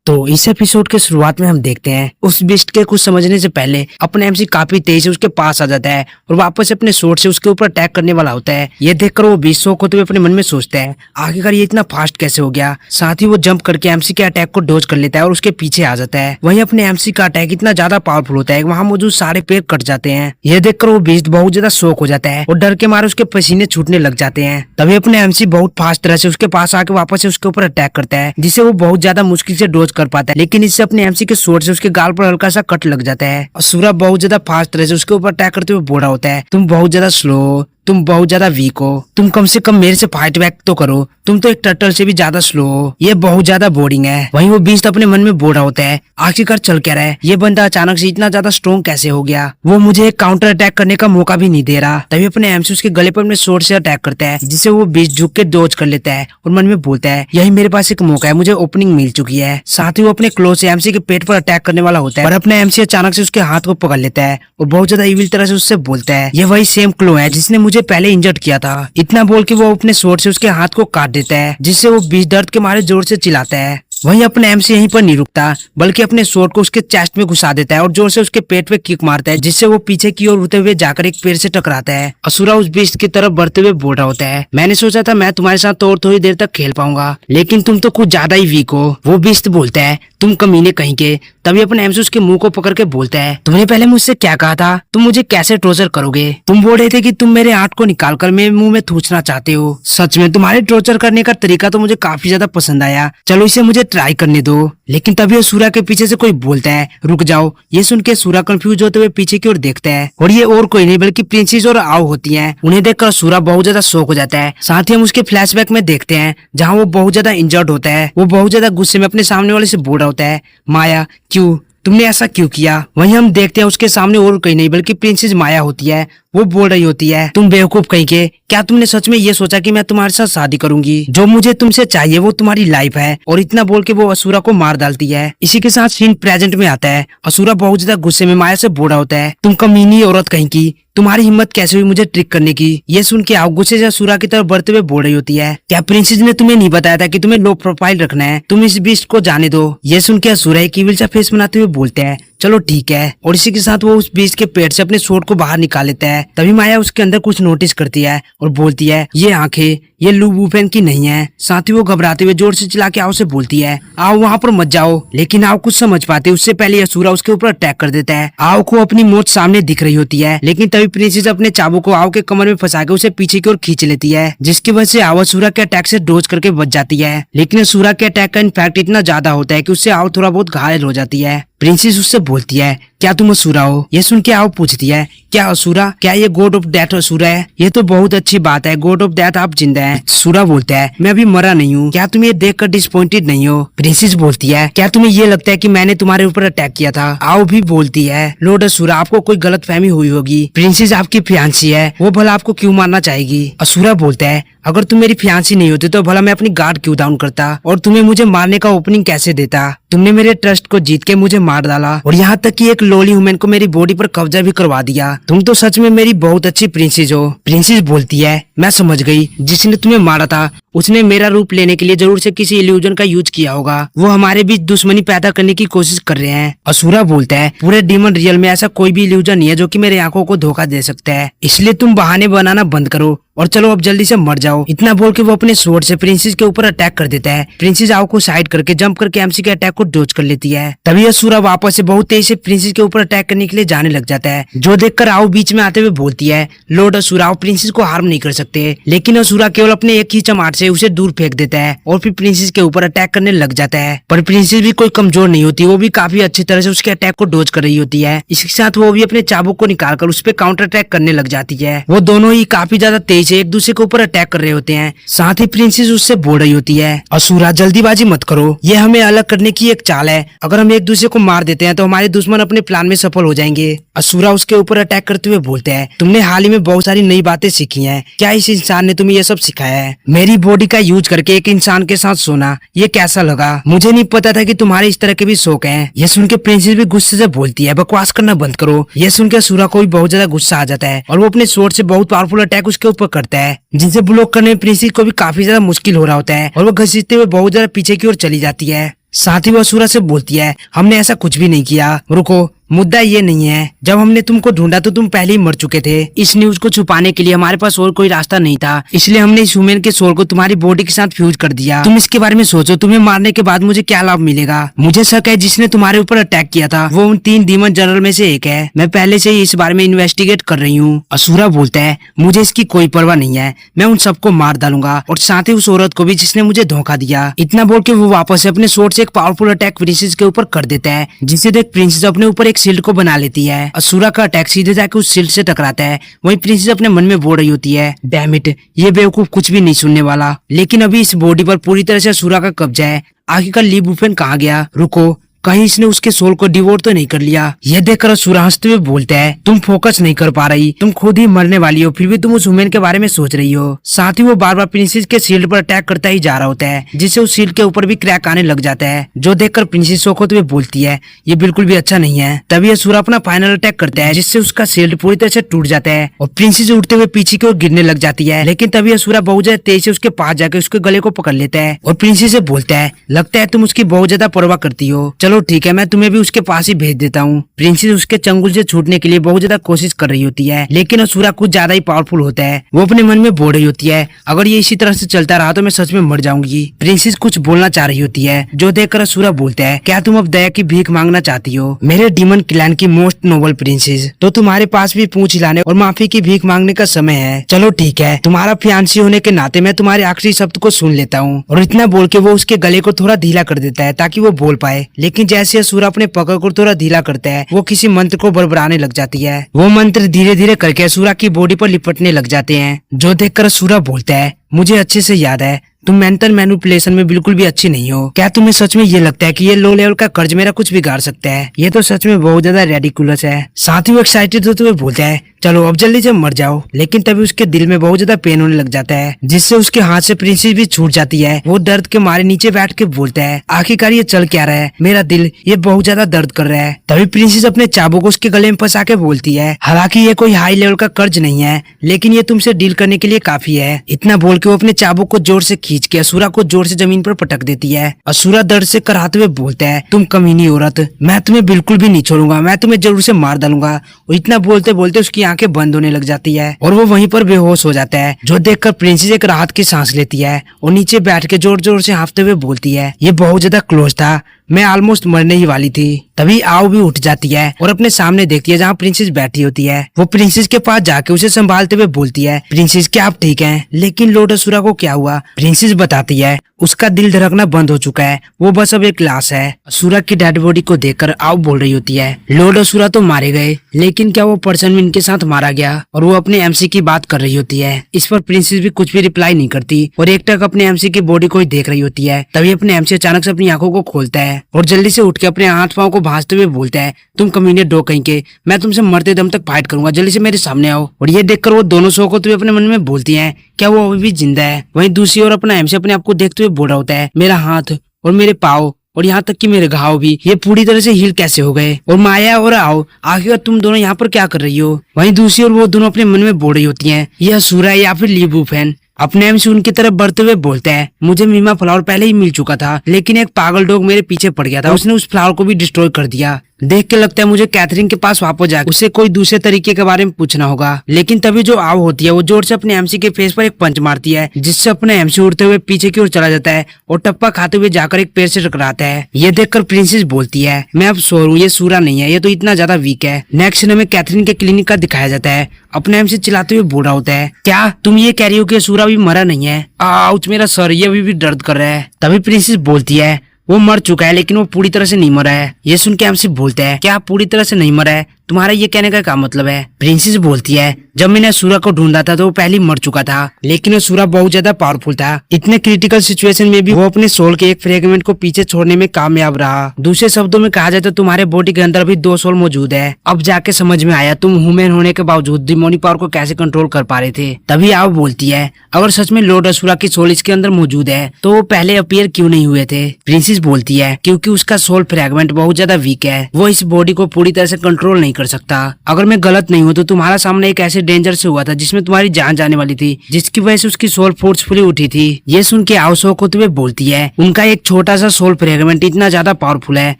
तो इस एपिसोड के शुरुआत में हम देखते हैं उस बिस्ट के कुछ समझने से पहले अपने एमसी काफी तेज से उसके पास आ जाता है और वापस अपने सोर्ड से उसके ऊपर अटैक करने वाला होता है। ये देखकर वो बिस्ट शॉक होते हुए अपने मन में सोचता है आखिरकार ये इतना फास्ट कैसे हो गया। साथ ही वो जंप करके एमसी के अटैक को डोज कर लेता है और उसके पीछे आ जाता है। वहीं अपने एमसी का अटैक इतना ज्यादा पावरफुल होता है वहाँ मौजूद सारे पेड़ कट जाते हैं। ये देखकर वो बिस्ट बहुत ज्यादा शॉक हो जाता है और डर के मारे उसके पसीने छूटने लग जाते हैं। तभी अपने एमसी बहुत फास्ट तरह से उसके पास आके वापस से उसके ऊपर अटैक करता है जिसे वो बहुत ज्यादा मुश्किल से डोज कर पाता है, लेकिन इससे अपने एमसी के शॉट से उसके गाल पर हल्का सा कट लग जाता है। और सूरा बहुत ज्यादा फास्ट तरह से उसके ऊपर अटैक करते हुए बोल रहा होता है तुम बहुत ज्यादा स्लो, तुम बहुत ज्यादा वीक हो, तुम कम से कम मेरे से फाइट बैक तो करो, तुम तो एक टर्टल से भी ज्यादा स्लो हो, ये बहुत ज्यादा बोरिंग है। वहीं वो बीस्ट अपने मन में बोल रहा होता है आखिरकार चल क्या रहा है, ये बंदा अचानक से इतना ज्यादा स्ट्रॉन्ग कैसे हो गया, वो मुझे एक काउंटर अटैक करने का मौका भी नहीं दे रहा। तभी अपने एमसी उसके गले पर अपने शॉट से अटैक करता है जिसे वो बीस्ट झुक के डॉज कर लेता है और मन में बोलता है यही मेरे पास एक मौका है, मुझे ओपनिंग मिल चुकी है। साथ ही वो अपने क्लोज से एमसी के पेट पर अटैक करने वाला होता है पर अपने एमसी अचानक से उसके हाथ को पकड़ लेता है और बहुत ज्यादा इविल तरह से उससे बोलता है ये वही सेम क्लो है जिसने मुझे पहले इंजर्ड किया था। इतना बोल के वो अपने शॉट से उसके हाथ को काट देता है जिससे वो बीच दर्द के मारे जोर से चिल्लाता है। वहीं अपने एमसी यहीं पर नहीं रुकता बल्कि अपने शॉट को उसके चेस्ट में घुसा देता है और जोर से उसके पेट पे किक मारता है जिससे वो पीछे की ओर उड़ते हुए जाकर एक पेड़ से टकराता है। असुरा उस बीस्ट की तरफ बढ़ते हुए बोल रहा होता है मैंने सोचा था मैं तुम्हारे साथ और थोड़ी देर तक खेल पाऊंगा लेकिन तुम तो कुछ ज्यादा ही वीक हो। वो बीस्ट बोलता है तुम कमीने कहीं के। तभी अपने एमसी उसके मुंह को पकड़ के बोलता है तुमने पहले मुझसे क्या कहा था, तुम मुझे कैसे टॉर्चर करोगे, तुम बोल रहे थे कि तुम मेरे आंट को निकाल कर मेरे मुंह में थूचना चाहते हो। सच में तुम्हारे टॉर्चर करने का तरीका तो मुझे काफी ज्यादा पसंद आया, चलो इसे मुझे ट्राई करने दो। लेकिन तभी सूरा के पीछे से कोई बोलता है रुक जाओ। ये सुन के सूरा कंफ्यूज होते हुए पीछे की ओर देखता है और ये और कोई नहीं बल्कि प्रिंसेस और आओ होती हैं। उन्हें देखकर सूरा बहुत ज्यादा शॉक हो जाता है। साथ ही हम उसके फ्लैशबैक में देखते हैं जहाँ वो बहुत ज्यादा इंजर्ड होता है। वो बहुत ज्यादा गुस्से में अपने सामने वाले से बोल रहा होता है माया क्यों, तुमने ऐसा क्यों किया। वहीं हम देखते हैं उसके सामने और कोई नहीं बल्कि प्रिंसेस माया होती है। वो बोल रही होती है तुम बेवकूफ कहीं के, क्या तुमने सच में ये सोचा कि मैं तुम्हारे साथ शादी करूंगी, जो मुझे तुमसे चाहिए वो तुम्हारी लाइफ है। और इतना बोल के वो असुरा को मार डालती है। इसी के साथ सीन प्रेजेंट में आता है। असुरा बहुत ज्यादा गुस्से में माया से बोल रहा होता है तुम कमीनी औरत कहीं की, तुम्हारी हिम्मत कैसे हुई मुझे ट्रिक करने की। ये सुन के आओ गुस्से से असुरा की तरफ बढ़ते हुए बोल रही होती है क्या प्रिंसेस ने तुम्हें नहीं बताया था कि तुम्हें लो प्रोफाइल रखना है, तुम इस बीस्ट को जाने दो। ये सुन के असुरा एक इविल सा फेस बनाते हुए बोलते हैं चलो ठीक है। और इसी के साथ वो उस बीस्ट के पेट से अपने शॉट को बाहर निकाल लेता है। तभी माया उसके अंदर कुछ नोटिस करती है और बोलती है ये आंखें ये लू वूफेन की नहीं है। साथ ही वो घबराते हुए जोर से चिल्ला के आओ से बोलती है आओ वहाँ पर मत जाओ। लेकिन आओ कुछ समझ पाते उससे पहले असुरा उसके ऊपर अटैक कर देता है। आओ को अपनी मौत सामने दिख रही होती है लेकिन तभी प्रिंसेस अपने चाबू को आओ के कमर में फंसा के उसे पीछे की ओर खींच लेती है जिसकी वजह से आओ असुरा के अटैक से डोज करके बच जाती है। लेकिन असुरा के अटैक का इम्पैक्ट इतना ज्यादा होता है कि उससे आओ थोड़ा बहुत घायल हो जाती है। प्रिंसेस उससे बोलती है क्या तुम असुरा हो। ये सुन के आओ पूछती है क्या असुरा, क्या ये गॉड ऑफ डेथ असुरा है। ये तो बहुत अच्छी बात है, गॉड ऑफ डेथ आप जिंदा हैं। सूरा बोलता है मैं अभी मरा नहीं हूँ, क्या तुम ये देखकर डिसअपॉइंटेड नहीं हो। प्रिंसेस बोलती है क्या तुम्हें ये लगता है कि मैंने तुम्हारे ऊपर अटैक किया था। आओ भी बोलती है लॉर्ड असुरा आपको कोई गलत फहमी हुई होगी, प्रिंसेस आपकी फियांसी है, वो भला आपको क्यों मारना चाहेगी। असुरा बोलता है अगर तुम मेरी फियांसी नहीं होती तो भला मैं अपनी गार्ड क्यों डाउन करता और तुम्हें मुझे मारने का ओपनिंग कैसे देता। तुमने मेरे ट्रस्ट को जीत के मुझे मार डाला और यहाँ तक कि एक लोली वुमेन को मेरी बॉडी पर कब्जा भी करवा दिया। तुम तो सच में मेरी बहुत अच्छी प्रिंसेस हो। प्रिंसेस बोलती है मैं समझ गई, जिसने तुम्हें मारा था उसने मेरा रूप लेने के लिए जरूर से किसी इल्यूजन का यूज किया होगा, वो हमारे बीच दुश्मनी पैदा करने की कोशिश कर रहे हैं। असुरा बोलता है पूरे डीमन रियल में ऐसा कोई भी इल्यूजन नहीं है जो कि मेरी आंखों को धोखा दे सकता है, इसलिए तुम बहाने बनाना बंद करो और चलो अब जल्दी से मर जाओ। इतना बोल के वो अपने स्वॉर्ड से प्रिंसेस के ऊपर अटैक कर देता है। प्रिंसेस आओ को साइड करके जंप करके एमसी के अटैक को डॉज कर लेती है। तभी असुरा वापस से बहुत तेज से प्रिंसेस के ऊपर अटैक करने के लिए जाने लग जाता है, जो देखकर आओ बीच में आते हुए बोलती है लॉर्ड असुरा आओ प्रिंसेस को हार्म नहीं कर सकते। लेकिन असुरा केवल अपने एक ही चमाट से उसे दूर फेंक देता है और फिर प्रिंसेस के ऊपर अटैक करने लग जाता है। पर प्रिंसेस भी कोई कमजोर नहीं होती, वो भी काफी अच्छी तरह से उसके अटैक को डॉज कर रही होती है। इसके साथ वो भी अपने चाबुक को निकालकर उस पर काउंटर अटैक करने लग जाती है। वो दोनों ही काफी ज्यादा तेज से एक दूसरे के ऊपर अटैक कर रहे होते हैं। साथ ही प्रिंसेस उससे बोल रही होती है असुरा जल्दीबाजी मत करो, ये हमें अलग करने की एक चाल है, अगर हम एक दूसरे को मार देते हैं तो हमारे दुश्मन अपने प्लान में सफल हो जाएंगे। असुरा उसके ऊपर अटैक करते हुए बोलते हैं तुमने हाल ही में बहुत सारी नई बातें सीखी हैं, क्या इस इंसान ने तुम्हें ये सब सिखाया है। मेरी बॉडी का यूज करके एक इंसान के साथ सोना ये कैसा लगा, मुझे नहीं पता था कि तुम्हारे इस तरह के भी शौक हैं। ये सुन के प्रिंसेस भी गुस्से से बोलती है बकवास करना बंद करो। ये सुन के असुरा को भी बहुत ज्यादा गुस्सा आ जाता है और वो अपने स्वॉर्ड से बहुत पावरफुल अटैक उसके ऊपर करता है, जिनसे ब्लॉक करने में प्रिंसेस को भी काफी ज्यादा मुश्किल हो रहा होता है और वो घसीटते हुए बहुत ज्यादा पीछे की ओर चली जाती है। साथ ही वो असुरा से बोलती है, हमने ऐसा कुछ भी नहीं किया। रुको, मुद्दा ये नहीं है, जब हमने तुमको ढूंढा तो तुम पहले ही मर चुके थे। इस न्यूज को छुपाने के लिए हमारे पास और कोई रास्ता नहीं था, इसलिए हमने इस ह्यूमन के सोल को तुम्हारी बॉडी के साथ फ्यूज कर दिया। तुम इसके बारे में सोचो, तुम्हें मारने के बाद मुझे क्या लाभ मिलेगा। मुझे शक है जिसने तुम्हारे ऊपर अटैक किया था वो उन 3 डीमन जनरल में से एक है। मैं पहले से ही इस बारे में इन्वेस्टिगेट कर रही हूँ। असुरा बोलता है, मुझे इसकी कोई परवाह नहीं है, मैं उन सबको मार डालूंगा और साथ ही उस औरत को भी जिसने मुझे धोखा दिया। इतना बोल के वो वापस अपने सोर्ड से एक पावरफुल अटैक प्रिंसेस के ऊपर कर देता है, जिसे देख प्रिंसेस अपने ऊपर एक शील्ड को बना लेती है। असुरा का अटैक सीधे जाके उस शील्ड से टकराता है। वहीं प्रिंसेस अपने मन में बोल रही होती है, डैम इट, ये बेवकूफ कुछ भी नहीं सुनने वाला। लेकिन अभी इस बॉडी पर पूरी तरह से असुरा का कब्जा है। आखिरकार ली वुफेन कहाँ गया? रुको, कहीं इसने उसके सोल को डिवोर तो नहीं कर लिया। यह देखकर असुरा हंसते हुए बोलता है, तुम फोकस नहीं कर पा रही, तुम खुद ही मरने वाली हो, फिर भी तुम उस वुमेन के बारे में सोच रही हो। साथ ही वो बार बार प्रिंसेस के शील्ड पर अटैक करता ही जा रहा होता है, जिससे उस शील्ड के ऊपर भी क्रैक आने लग जाता है, जो देखकर प्रिंसेस शॉक होते हुए बोलती है, ये बिल्कुल भी अच्छा नहीं है। तभी असुरा अपना फाइनल अटैक करता है, जिससे उसका शील्ड पूरी तरह से टूट जाता है और प्रिंसेस उड़ते हुए पीछे की ओर गिरने लग जाती है। लेकिन तभी असुरा बहुत ज्यादा तेज से उसके पास जाकर उसके गले को पकड़ लेता है और प्रिंसेस से बोलता है, लगता है तुम उसकी बहुत ज्यादा परवाह करती हो, चलो ठीक है, मैं तुम्हें भी उसके पास ही भेज देता हूँ। प्रिंसेस उसके चंगुल से छूटने के लिए बहुत ज्यादा कोशिश कर रही होती है, लेकिन असुरा कुछ ज्यादा ही पावरफुल होता है। वो अपने मन में बोल रही होती है, अगर ये इसी तरह से चलता रहा तो मैं सच में मर जाऊंगी। प्रिंसेस कुछ बोलना चाह रही होती है, जो देखकर असुरा बोलता है, क्या तुम अब दया की भीख मांगना चाहती हो? मेरे डीमन क्लैन की मोस्ट नोबल प्रिंसेस, तो तुम्हारे पास भी पूंछ हिलाने और माफी की भीख मांगने का समय है। चलो ठीक है, तुम्हारा फियांसी होने के नाते मैं तुम्हारे आखिरी शब्द को सुन लेता हूँ। और इतना बोल के वो उसके गले को थोड़ा ढीला कर देता है ताकि वो बोल पाए। लेकिन जैसे असुरा अपने पकड़ को थोड़ा ढीला करता है, वो किसी मंत्र को बड़बड़ाने लग जाती है। वो मंत्र धीरे धीरे करके असुरा की बॉडी पर लिपटने लग जाते हैं, जो देखकर असुरा बोलता है, मुझे अच्छे से याद है तुम मेंटल मैनिपुलेशन में बिल्कुल भी अच्छी नहीं हो। क्या तुम्हें सच में ये लगता है कि ये लो लेवल का कर्ज मेरा कुछ बिगाड़ सकता है? ये तो सच में बहुत ज्यादा रेडिकुलस है। साथ ही वो एक्साइटेड होते हुए बोलता है, चलो अब जल्दी से मर जाओ। लेकिन तभी उसके दिल में बहुत ज्यादा पेन होने लग जाता है, जिससे उसके हाथ से प्रिंसेस भी छूट जाती है। वो दर्द के मारे नीचे बैठ के बोलता है, आखिरकार ये चल क्या रहा है? मेरा दिल ये बहुत ज्यादा दर्द कर रहा है। तभी प्रिंसेस अपने चाबुक को उसके गले में फंसा के बोलती है, हालांकि ये कोई हाई लेवल का कर्ज नहीं है, लेकिन ये तुमसे डील करने के लिए काफी है। इतना बोल के वो अपने चाबुक को जोर से खींच के असुरा को जोर से जमीन पर पटक देती है। असुरा दर्द से कराहते हुए बोलता है, तुम कमीनी औरत, मैं तुम्हें बिल्कुल भी नहीं छोड़ूंगा, मैं तुम्हें जरूर से मार डालूंगा। और इतना बोलते बोलते उसकी आंखें बंद होने लग जाती है और वो वहीं पर बेहोश हो जाता है, जो देखकर प्रिंसेस एक राहत की सांस लेती है और नीचे बैठ के जोर जोर से हांफते हुए बोलती है, ये बहुत ज्यादा क्लोज था, मैं ऑलमोस्ट मरने ही वाली थी। तभी आओ भी उठ जाती है और अपने सामने देखती है जहाँ प्रिंसेस बैठी होती है। वो प्रिंसेस के पास जाके उसे संभालते हुए बोलती है, प्रिंसेस क्या आप ठीक हैं? लेकिन लॉर्ड असुरा को क्या हुआ? प्रिंसेस बताती है, उसका दिल धड़कना बंद हो चुका है, वो बस अब एक लाश है। असुरा की डेड बॉडी को देखकर आओ बोल रही होती है, लॉर्ड असुरा तो मारे गए, लेकिन क्या वो पर्सन भी इनके साथ मारा गया? और वो अपने एमसी की बात कर रही होती है। इस पर प्रिंसेस भी कुछ भी रिप्लाई नहीं करती और एक टक अपने एमसी की बॉडी को ही देख रही होती है। तभी अपने एमसी अचानक से अपनी आंखों को खोलता है और जल्दी से उठ के अपने हाथ पांव को भांजते हुए बोलता है, तुम कमीने डो कहीं के, मैं तुमसे मरते दम तक फाइट करूंगा, जल्दी से मेरे सामने आओ। और ये देखकर वो दोनों शौक होते हुए अपने मन में बोलती हैं, क्या वो अभी भी जिंदा है? वहीं दूसरी ओर अपना एमसी अपने आप को देखते हुए बोल रहा होता है, मेरा हाथ और मेरे पाँव और यहाँ तक कि मेरे घाव भी ये पूरी तरह से हील कैसे हो गए? और माया और आओ, आखिर तुम दोनों यहाँ पर क्या कर रही हो? वहीं दूसरी ओर वो दोनों अपने मन में बोल रही होती हैं, यह असुरा या फिर ली वुफेन। अपने एमसी उनकी तरफ बढ़ते हुए बोलता है, मुझे मीमा फ्लावर पहले ही मिल चुका था, लेकिन एक पागल डॉग मेरे पीछे पड़ गया था, उसने उस फ्लावर को भी डिस्ट्रॉय कर दिया। देख के लगता है मुझे कैथरीन के पास वापस जाकर उसे कोई दूसरे तरीके के बारे में पूछना होगा। लेकिन तभी जो आव होती है वो जोर से अपने एमसी के फेस पर एक पंच मारती है, जिससे अपने एमसी उड़ते हुए पीछे की ओर चला जाता है और टप्पा खाते हुए जाकर एक पेड़ से टकराता है। ये देखकर प्रिंसेस बोलती है, मैं अब सो हूँ, ये सूरा नहीं है, ये तो इतना ज्यादा वीक है। नेक्स्ट सीन में कैथरीन के क्लिनिक का दिखाया जाता है। अपने एमसी चिल्लाते हुए बोल रहा होता है, क्या तुम ये कह रही हो कि सूरा भी मरा नहीं है? आउच, मेरा सर ये अभी भी दर्द कर रहा है। तभी प्रिंसेस बोलती है, वो मर चुका है लेकिन वो पूरी तरह से नहीं मरा है। ये सुन के एमसी बोलते हैं, क्या पूरी तरह से नहीं मरा है? तुम्हारा ये कहने का क्या मतलब है? प्रिंसेस बोलती है, जब मैंने असुरा को ढूंढा था तो वो पहले ही मर चुका था, लेकिन असुरा बहुत ज्यादा पावरफुल था। इतने क्रिटिकल सिचुएशन में भी वो अपने सोल के एक फ्रेगमेंट को पीछे छोड़ने में कामयाब रहा। दूसरे शब्दों में कहा जाए तो तुम्हारे बॉडी के अंदर अभी 2 सोल मौजूद है। अब जाके समझ में आया तुम ह्यूमन होने के बावजूद डिमोनिक पावर को कैसे कंट्रोल कर पा रहे थे। तभी आओ बोलती है, अगर सच में लॉर्ड असुरा की सोल इसके अंदर मौजूद है तो वो पहले अपीयर क्यों नहीं हुए थे? प्रिंसेस बोलती है, क्योंकि उसका सोल फ्रेगमेंट बहुत ज्यादा वीक है, वो इस बॉडी को पूरी तरह से कंट्रोल नहीं कर सकता। अगर मैं गलत नहीं हूँ तो तुम्हारा सामने एक ऐसे डेंजर से हुआ था जिसमें तुम्हारी जान जाने वाली थी, जिसकी वजह से उसकी सोल फोर्सफुली उठी थी। ये सुन के आओ को तुम्हें बोलती है उनका एक छोटा सा सोल फ्रेगमेंट इतना ज्यादा पावरफुल है,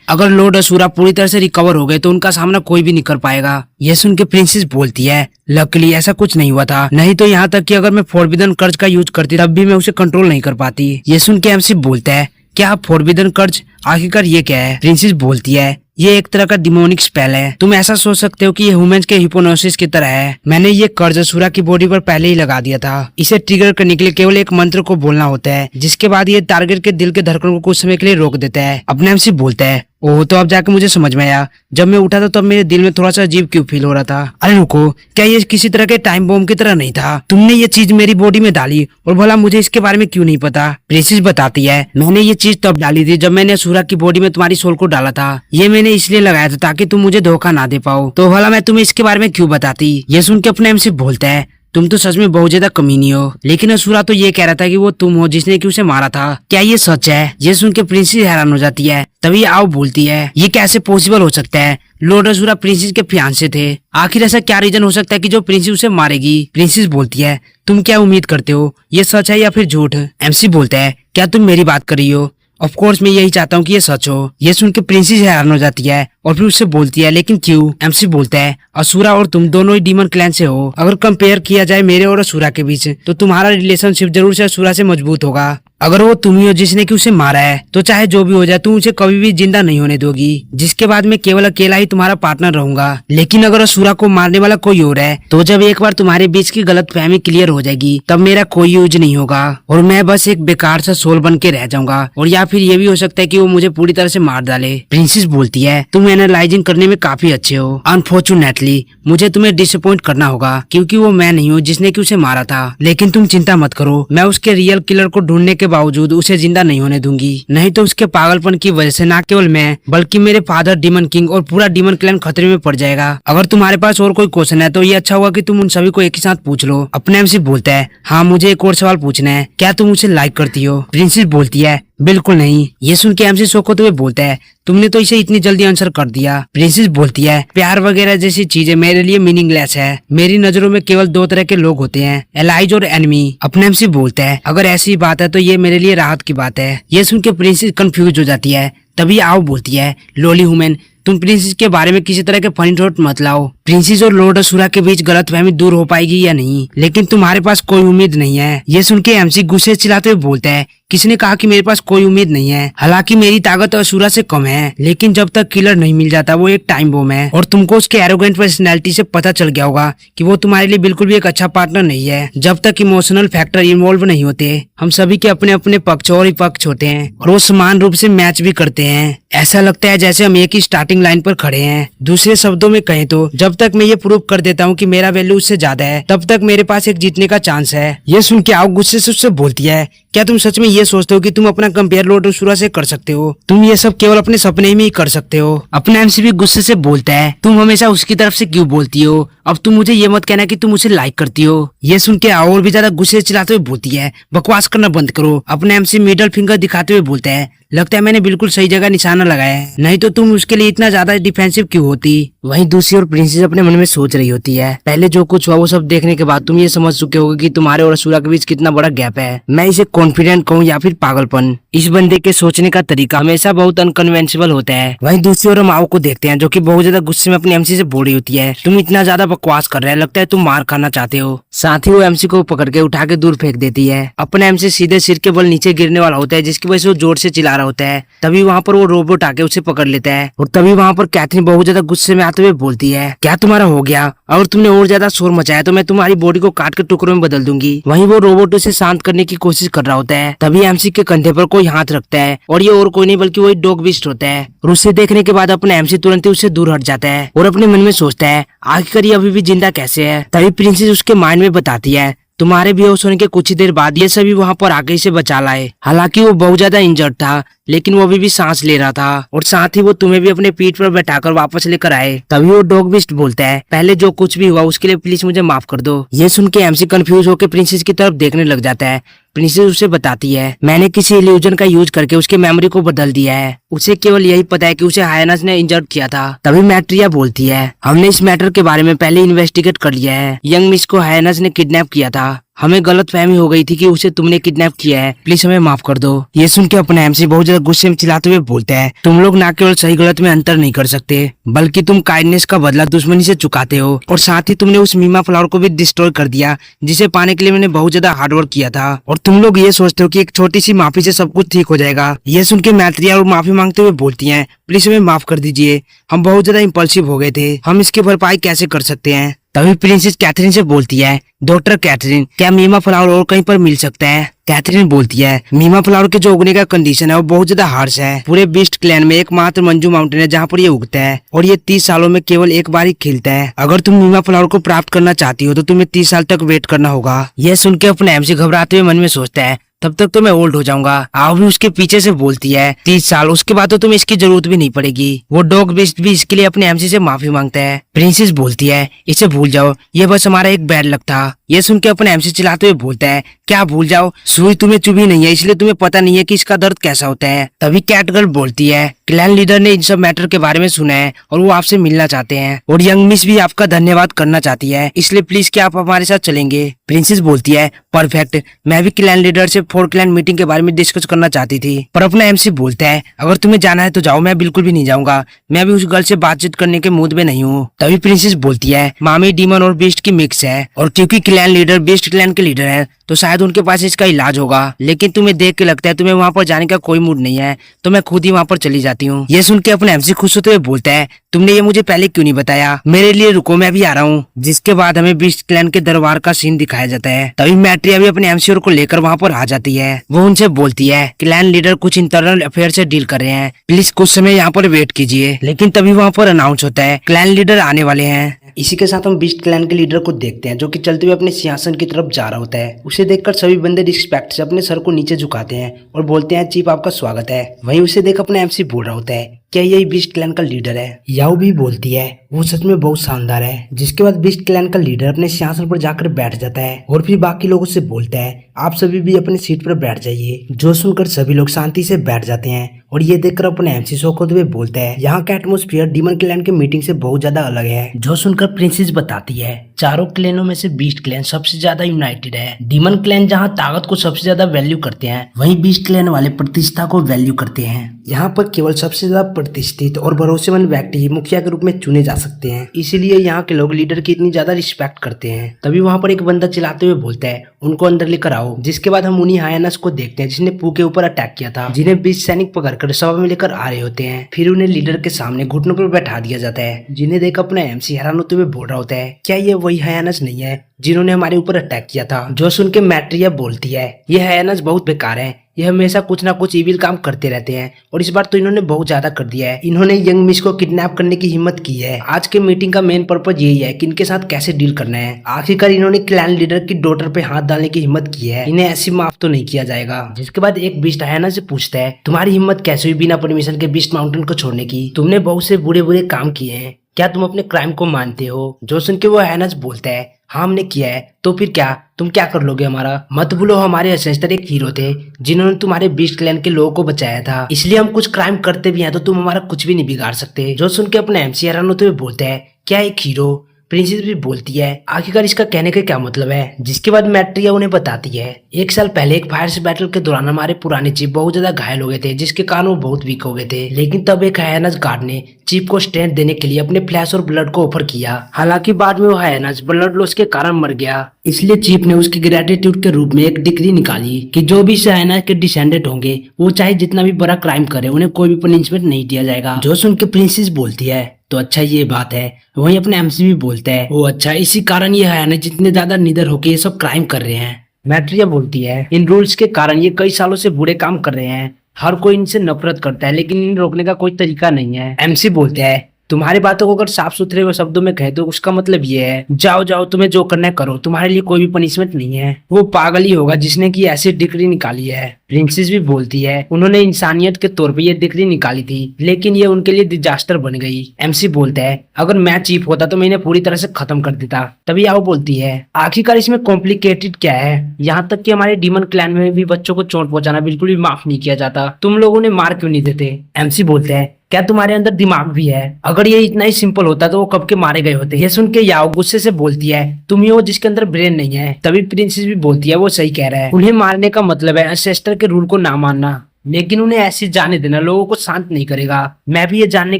अगर लॉर्ड असुरा पूरी तरह से रिकवर हो गए तो उनका सामना कोई भी नहीं कर पाएगा। ये सुन के प्रिंसेस बोलती है लकीली ऐसा कुछ नहीं हुआ था, नहीं तो यहाँ तक कि अगर मैं फॉरबिडन कर्ज का यूज करती तब भी मैं उसे कंट्रोल नहीं कर पाती। ये सुन के एमसी बोलता है क्या फॉरबिडन कर्ज, आखिरकार ये क्या है? प्रिंसेस बोलती है ये एक तरह का डिमोनिक स्पेल है। तुम ऐसा सोच सकते हो कि ये ह्यूमंस के हिप्नोसिस की तरह है। मैंने ये कर्ज असुरा की बॉडी पर पहले ही लगा दिया था। इसे ट्रिगर करने के लिए केवल एक मंत्र को बोलना होता है, जिसके बाद ये टारगेट के दिल के धड़कन को कुछ समय के लिए रोक देता है। अपने एमसी बोलता है ओह, तो अब जाके मुझे समझ में आया, जब मैं उठा था तब मेरे दिल में थोड़ा सा अजीब क्यों फील हो रहा था। अरे रुको, क्या ये किसी तरह के टाइम बॉम्ब की तरह नहीं था? तुमने ये चीज मेरी बॉडी में डाली और भला मुझे इसके बारे में क्यों नहीं पता? प्रिंसेस बताती है मैंने ये चीज तब डाली थी जब मैंने असुरा की बॉडी में तुम्हारी सोल को डाला था। ये मैंने इसलिए लगाया था ताकि तुम मुझे धोखा ना दे पाओ, तो भला मैं तुम्हें इसके बारे में क्यों बताती? ये सुन के अपने एमसी बोलता है तुम तो सच में बहुत ज्यादा कमीनी हो, लेकिन असुरा तो ये कह रहा था कि वो तुम हो जिसने कि उसे मारा था। क्या ये सच है? ये सुन के प्रिंसेस हैरान हो जाती है। तभी आओ बोलती है ये कैसे पॉसिबल हो सकता है? लॉर्ड असुरा प्रिंसेस के फियांसे थे, आखिर ऐसा क्या रीजन हो सकता है कि जो प्रिंसेस उसे मारेगी? प्रिंसेस बोलती है तुम क्या उम्मीद करते हो, ये सच है या फिर झूठ? एमसी बोलता है क्या तुम मेरी बात कर रही हो? ऑफ कोर्स मैं यही चाहता हूँ कि ये सच हो। ये सुन के प्रिंसेस हैरान हो जाती है और फिर उससे बोलती है लेकिन क्यों? एमसी बोलता है असुरा और तुम दोनों ही डीमन क्लैन से हो। अगर कंपेयर किया जाए मेरे और असुरा के बीच तो तुम्हारा रिलेशनशिप जरूर से असुरा से मजबूत होगा। अगर वो तुम ही हो जिसने कि उसे मारा है तो चाहे जो भी हो जाए तुम उसे कभी भी जिंदा नहीं होने दोगी, जिसके बाद मैं केवल अकेला ही तुम्हारा पार्टनर रहूंगा। लेकिन अगर असुरा को मारने वाला कोई और है तो जब एक बार तुम्हारे बीच की गलत फहमी क्लियर हो जाएगी तब मेरा कोई यूज नहीं होगा और मैं बस एक बेकार सा सोल बन के रह जाऊंगा, और या फिर ये भी हो सकता है कि वो मुझे पूरी तरह से मार डाले। प्रिंसेस बोलती है तुम एनालाइजिंग करने में काफी अच्छे हो। अनफॉर्चुनेटली मुझे तुम्हें डिसअपॉइंट करना होगा क्योंकि वो मैं नहीं हूँ जिसने कि उसे मारा था, लेकिन तुम चिंता मत करो, मैं उसके रियल किलर को ढूंढने के बावजूद उसे जिंदा नहीं होने दूंगी। नहीं तो उसके पागलपन की वजह से न केवल मैं बल्कि मेरे फादर डीमन किंग और पूरा डीमन क्लैन खतरे में पड़ जाएगा। अगर तुम्हारे पास और कोई क्वेश्चन है तो ये अच्छा होगा कि तुम उन सभी को एक ही साथ पूछ लो। अपने एमसी बोलता है हाँ मुझे एक और सवाल पूछना है, क्या तुम उसे लाइक करती हो? प्रिंसेस बोलती है बिल्कुल नहीं। ये सुन के एमसी शो को तुम्हें बोलता है तुमने तो इसे इतनी जल्दी आंसर कर दिया। प्रिंसेस बोलती है प्यार वगैरह जैसी चीजें मेरे लिए मीनिंगलेस है। मेरी नजरों में केवल दो तरह के लोग होते हैं, एलाइज और एनिमी। अपने एमसी बोलता है अगर ऐसी बात है तो ये मेरे लिए राहत की बात है। ये सुन के प्रिंसेस कंफ्यूज हो जाती है। तभी आओ बोलती है लोली हुमन तुम प्रिंसेस के बारे में किसी तरह के फनी थॉट मत लाओ। प्रिंसेस और लॉर्ड असुरा के बीच गलतफहमी दूर हो पाएगी या नहीं, लेकिन तुम्हारे पास कोई उम्मीद नहीं है। ये सुन के एमसी गुस्से चिल्लाते हुए बोलता है किसने कहा कि मेरे पास कोई उम्मीद नहीं है? हालांकि मेरी ताकत असुरा से कम है, लेकिन जब तक किलर नहीं मिल जाता वो एक टाइम बम है, और तुमको उसके एरोगेंट पर्सनैलिटी से पता चल गया होगा कि वो तुम्हारे लिए बिल्कुल भी एक अच्छा पार्टनर नहीं है। जब तक इमोशनल फैक्टर इन्वॉल्व नहीं होते हम सभी के अपने अपने पक्ष और विपक्ष होते हैं और वो समान रूप से मैच भी करते हैं। ऐसा लगता है जैसे हम एक ही स्टार्टिंग लाइन पर खड़े हैं। दूसरे शब्दों में कहें तो जब तक मैं ये प्रूव कर देता हूँ कि मेरा वैल्यू उससे ज्यादा है तब तक मेरे पास एक जीतने का चांस है। ये सुन के आओ गुस्से से उससे बोलती है क्या तुम सच में ये सोचते हो कि तुम अपना कंपेयर लॉर्ड असुरा से कर सकते हो? तुम ये सब केवल अपने सपने में ही कर सकते हो। अपना एमसी भी गुस्से से बोलता है तुम हमेशा उसकी तरफ से क्यों बोलती हो? अब तुम मुझे ये मत कहना कि तुम उसे लाइक करती हो। ये सुन के और भी ज्यादा गुस्से चिल्लाते हुए बोलती है बकवास करना बंद करो। अपने एमसी मिडल फिंगर दिखाते हुए बोलते हैं लगता है मैंने बिल्कुल सही जगह निशाना लगाया है, नहीं तो तुम उसके लिए इतना ज्यादा डिफेंसिव क्यों होती? वहीं दूसरी ओर प्रिंसेस अपने मन में सोच रही होती है पहले जो कुछ हुआ वो सब देखने के बाद तुम ये समझ चुके होगे कि तुम्हारे और असुरा के बीच कितना बड़ा गैप है। मैं इसे कॉन्फिडेंट कहूँ या फिर पागलपन, इस बंदे के सोचने का तरीका हमेशा बहुत अनकन्वेंशनल होता है। वहीं दूसरी ओर माओ को देखते हैं जो कि बहुत ज्यादा गुस्से में अपने एमसी से बोल रही होती है तुम इतना ज्यादा बकवास कर रहे हैं, लगता है तुम मार खाना चाहते हो। साथ ही वो एमसी को पकड़ के उठा के दूर फेंक देती है। अपने एमसी सीधे सिर के बल नीचे गिरने वाला होता है जिसकी वजह से वो जोर से चिल्ला रहा होता है। तभी वहाँ पर वो रोबोट आके उसे पकड़ लेता है और तभी वहाँ पर कैथरीन बहुत ज्यादा गुस्से में आते हुए बोलती है क्या तुम्हारा हो गया? अगर तुमने और ज्यादा शोर मचाया तो मैं तुम्हारी बॉडी को काट के टुकड़ों में बदल दूंगी। वहीं वो रोबोट उसे शांत करने की कोशिश कर रहा होता है। तभी एमसी के कंधे पर कोई हाथ रखता है और ये और कोई नहीं बल्कि वही डॉग बीस्ट होता है। और उसे देखने के बाद अपने एमसी तुरंत ही उससे दूर हट जाता है और अपने मन में सोचता है आखिर ये अभी भी जिंदा कैसे है। तभी प्रिंसेस उसके माइंड में बताती है तुम्हारे बेहोश होने के कुछ ही देर बाद ये सभी वहाँ पर आके इसे बचा लाए। हालांकि वो बहुत ज्यादा इंजर्ड था लेकिन वो अभी भी सांस ले रहा था और साथ ही वो तुम्हें भी अपने पीठ पर बैठाकर वापस लेकर आए। तभी वो डॉग बिस्ट बोलता है पहले जो कुछ भी हुआ उसके लिए प्लीज मुझे माफ कर दो। ये सुन के एमसी कंफ्यूज होकर प्रिंसेस की तरफ देखने लग जाता है। प्रिंसेस उसे बताती है मैंने किसी इल्यूजन का यूज करके उसके मेमोरी को बदल दिया है। उसे केवल यही पता है कि उसे हायनस ने इंजर्ड किया था। तभी मैट्रिया बोलती है हमने इस मैटर के बारे में पहले इन्वेस्टिगेट कर लिया है। यंग मिस को हायनस ने किडनैप किया था। हमें गलत फहमी हो गई थी कि उसे तुमने किडनैप किया है, प्लीज हमें माफ कर दो। ये सुन के अपने एमसी बहुत ज्यादा गुस्से में चिल्लाते हुए बोलते हैं तुम लोग ना केवल सही गलत में अंतर नहीं कर सकते बल्कि तुम काइंडनेस का बदला दुश्मनी से चुकाते हो। और साथ ही तुमने उस मीमा फ्लावर को भी डिस्ट्रॉय कर दिया जिसे पाने के लिए मैंने बहुत ज्यादा हार्डवर्क किया था। और तुम लोग ये सोचते हो कि एक छोटी सी माफी से सब कुछ ठीक हो जाएगा। ये सुन के मैत्रिया और माफी मांगते हुए बोलती है प्लीज हमें माफ कर दीजिए, हम बहुत ज्यादा इम्पल्सिव हो गए थे, हम इसकी भरपाई कैसे कर सकते हैं। तभी प्रिंसेस कैथरीन से बोलती है डॉक्टर कैथरीन क्या मीमा फ्लावर और कहीं पर मिल सकता है। कैथरीन बोलती है मीमा फ्लावर के जो उगने का कंडीशन है वो बहुत ज्यादा हार्श है। पूरे बीस्ट क्लैन में एकमात्र मंजू माउंटेन है जहाँ पर ये उगता है और ये 30 सालों में केवल एक बार ही खिलता है। अगर तुम मीमा फ्लावर को प्राप्त करना चाहती हो तो तुम्हें 30 साल तक वेट करना होगा। यह सुन के अपने एमसी घबराते हुए मन में सोचता है तब तक तो मैं ओल्ड हो जाऊंगा। आओ भी उसके पीछे से बोलती है 30 साल, उसके बाद तो तुम्हें इसकी जरूरत भी नहीं पड़ेगी। वो डॉग बेस्ट भी इसके लिए अपने एमसी से माफी मांगता है। प्रिंसेस बोलती है इसे भूल जाओ, ये बस हमारा एक बैड लक था। ये सुन के अपने एमसी चिल्लाते हुए बोलता है क्या भूल जाओ, सुई तुम्हें चुभी नहीं है इसलिए तुम्हें पता नहीं है कि इसका दर्द कैसा होता है। तभी कैटगर्ल बोलती है क्लैन लीडर ने इन सब मैटर के बारे में सुना है और वो आपसे मिलना चाहते हैं और यंग मिस भी आपका धन्यवाद करना चाहती है, इसलिए प्लीज क्या आप हमारे साथ चलेंगे। प्रिंसेस बोलती है परफेक्ट, मैं भी क्लैन लीडर से 4 क्लैन मीटिंग के बारे में डिस्कस करना चाहती थी। पर अपना एमसी बोलता है अगर तुम्हें जाना है तो जाओ, मैं बिल्कुल भी नहीं जाऊंगा, मैं भी उस गर्ल से बातचीत करने के मूड में नहीं हूँ। तभी प्रिंसेस बोलती है मामी डीमन और बीस्ट की मिक्स है और क्योंकि क्लैन लीडर बीस्ट क्लैन के लीडर है तो शायद उनके पास इसका इलाज होगा, लेकिन तुम्हें देख के लगता है तुम्हें वहाँ पर जाने का कोई मूड नहीं है तो मैं खुद ही वहाँ पर चली जाती हूँ। ये सुन के अपने एमसी खुश होते हुए बोलता है तुमने ये मुझे पहले क्यों नहीं बताया, मेरे लिए रुको मैं भी आ रहा हूँ। जिसके बाद हमें बीस्ट क्लैन के दरबार का सीन दिखाया जाता है। तभी मैट्रिया भी अपने एमसी को लेकर वहाँ पर आ जाती है। वो उनसे बोलती है क्लैन लीडर कुछ इंटरनल अफेयर से डील कर रहे हैं, प्लीज कुछ समय यहाँ पर वेट कीजिए। लेकिन तभी वहाँ पर अनाउंस होता है क्लैन लीडर आने वाले हैं। इसी के साथ हम बीस्ट क्लैन के लीडर को देखते हैं जो कि चलते हुए अपने सिंहासन की तरफ जा रहा होता है। उसे देखकर सभी बंदे रिस्पेक्ट से अपने सर को नीचे झुकाते हैं और बोलते हैं चीफ आपका स्वागत है। वहीं उसे देख अपने एमसी बोल रहा होता है क्या यही बीस्ट क्लैन का लीडर है। याओ भी बोलती है वो सच में बहुत शानदार है। जिसके बाद बीस्ट क्लैन का लीडर अपने सिंहासन पर जाकर बैठ जाता है और फिर बाकी लोगों से बोलता है आप सभी भी अपनी सीट पर बैठ जाइए। जो सुनकर सभी लोग शांति से बैठ जाते हैं और ये देखकर अपने एमसी शौक होते हुए बोलता है यहाँ का एटमोस्फियर डीमन क्लैन के मीटिंग से बहुत ज्यादा अलग है। जो सुनकर प्रिंसेस बताती है चारों क्लैनों में से बीस्ट क्लैन सबसे ज्यादा यूनाइटेड है। डीमन क्लैन जहाँ ताकत को सबसे ज्यादा वैल्यू करते हैं वहीं बीस्ट क्लैन वाले प्रतिष्ठा को वैल्यू करते हैं। यहाँ पर केवल सबसे ज्यादा प्रतिष्ठित और भरोसेमंद व्यक्ति ही मुखिया के रूप में चुने जा सकते हैं, इसीलिए यहाँ के लोग लीडर की इतनी ज्यादा रिस्पेक्ट करते हैं। तभी वहाँ पर एक बंदा चिल्लाते हुए बोलता है उनको अंदर लेकर आओ। जिसके बाद हम उन्हीं हायनस को देखते हैं जिसने पू के ऊपर अटैक किया था, जिन्हें 20 सैनिक पकड़कर सभा में लेकर आ रहे होते हैं। फिर उन्हें लीडर के सामने घुटनों पर बैठा दिया जाता है, जिन्हें देख अपना एमसी हैरान होते हुए बोल रहा होता है क्या ये वही हायनस नहीं है जिन्होंने हमारे ऊपर अटैक किया था। जो सुन के मैट्रिया बोलती है ये हायनस बहुत बेकार है, ये हमेशा कुछ ना कुछ इविल काम करते रहते हैं और इस बार तो इन्होंने बहुत ज्यादा कर दिया है। इन्होंने यंग मिस को किडनैप करने की हिम्मत की है। आज के मीटिंग का मेन पर्पज यही है कि इनके साथ कैसे डील करना है। आखिरकार इन्होंने क्लैन लीडर की डॉटर पे हाथ डालने की हिम्मत की है, इन्हें ऐसी माफ तो नहीं किया जाएगा। जिसके बाद एक बीस्ट हायना से पूछता है तुम्हारी हिम्मत कैसे हुई बिना परमिशन के बीस्ट माउंटेन को छोड़ने की, तुमने बहुत से बुरे बुरे काम किए हैं, क्या तुम अपने क्राइम को मानते हो। जो सुन के वो हायना बोलता है हाँ हमने किया है, तो फिर क्या तुम क्या कर लोगे हमारा। मत भूलो हमारे असेंस्टर एक हीरो थे जिन्होंने तुम्हारे बीस्ट क्लैन के लोगों को बचाया था, इसलिए हम कुछ क्राइम करते भी हैं तो तुम हमारा कुछ भी नहीं बिगाड़ सकते। जो सुन के अपने एमसी हैरान होते हुए बोलते हैं क्या एक हीरो। प्रिंसेस भी बोलती है आखिरकार इसका कहने का क्या मतलब है। जिसके बाद मैट्रिया उन्हें बताती है 1 साल पहले एक फायर से बैटल के दौरान हमारे पुराने चीफ बहुत ज्यादा घायल हो गए थे, जिसके कारण वो बहुत वीक हो गए थे। लेकिन तब एक हायनस गार्ड ने चीफ को स्ट्रेंथ देने के लिए अपने फ्लैश और ब्लड को ऑफर किया। हालांकि बाद में वो हायनस ब्लड लॉस के कारण मर गया, इसलिए चीफ ने उसकी ग्रेटिट्यूड के रूप में एक डिक्री निकाली कि जो भी हायनस के डिसेंडेंट होंगे वो चाहे जितना भी बड़ा क्राइम करे उन्हें कोई भी पनिशमेंट नहीं दिया जाएगा। जो सुन के प्रिंसेस बोलती है तो अच्छा ये बात है। वहीं अपने एमसी भी बोलता है वो अच्छा, इसी कारण ये हायनस जितने ज्यादा निडर होके ये सब क्राइम कर रहे हैं। मैट्रिया बोलती है इन रूल्स के कारण ये कई सालों से बुरे काम कर रहे हैं, हर कोई इनसे नफरत करता है लेकिन इन्हें रोकने का कोई तरीका नहीं है। एमसी बोलते हैं तुम्हारी बातों को अगर साफ सुथरे शब्दों में कहे तो उसका मतलब ये है, जाओ जाओ तुम्हें जो करना है करो, तुम्हारे लिए कोई भी पनिशमेंट नहीं है। वो पागल ही होगा जिसने की ऐसी डिग्री निकाली है। प्रिंसेस भी बोलती है उन्होंने इंसानियत के तौर पे ये डिग्री निकाली थी, लेकिन ये उनके लिए डिजास्टर बन गई। एमसी बोलता है अगर मैं चीफ होता तो मैं इन्हें पूरी तरह से खत्म कर देता। तभी आओ बोलती है आखिरकार इसमें कॉम्प्लिकेटेड क्या है, यहाँ तक कि हमारे डीमन क्लैन में भी बच्चों को चोट पहुंचाना बिल्कुल भी माफ नहीं किया जाता, तुम लोगों ने मार क्यों नहीं देते। एमसी बोलते हैं क्या तुम्हारे अंदर दिमाग भी है, अगर ये इतना ही सिंपल होता तो वो कब के मारे गए होते। ये सुन के याओ गुस्से से बोलती है तुम ही हो जिसके अंदर ब्रेन नहीं है। तभी प्रिंसेस भी बोलती है वो सही कह रहा है, उन्हें मारने का मतलब है एंसेस्टर के रूल को ना मानना, लेकिन उन्हें ऐसे जाने देना लोगों को शांत नहीं करेगा। मैं भी ये जानने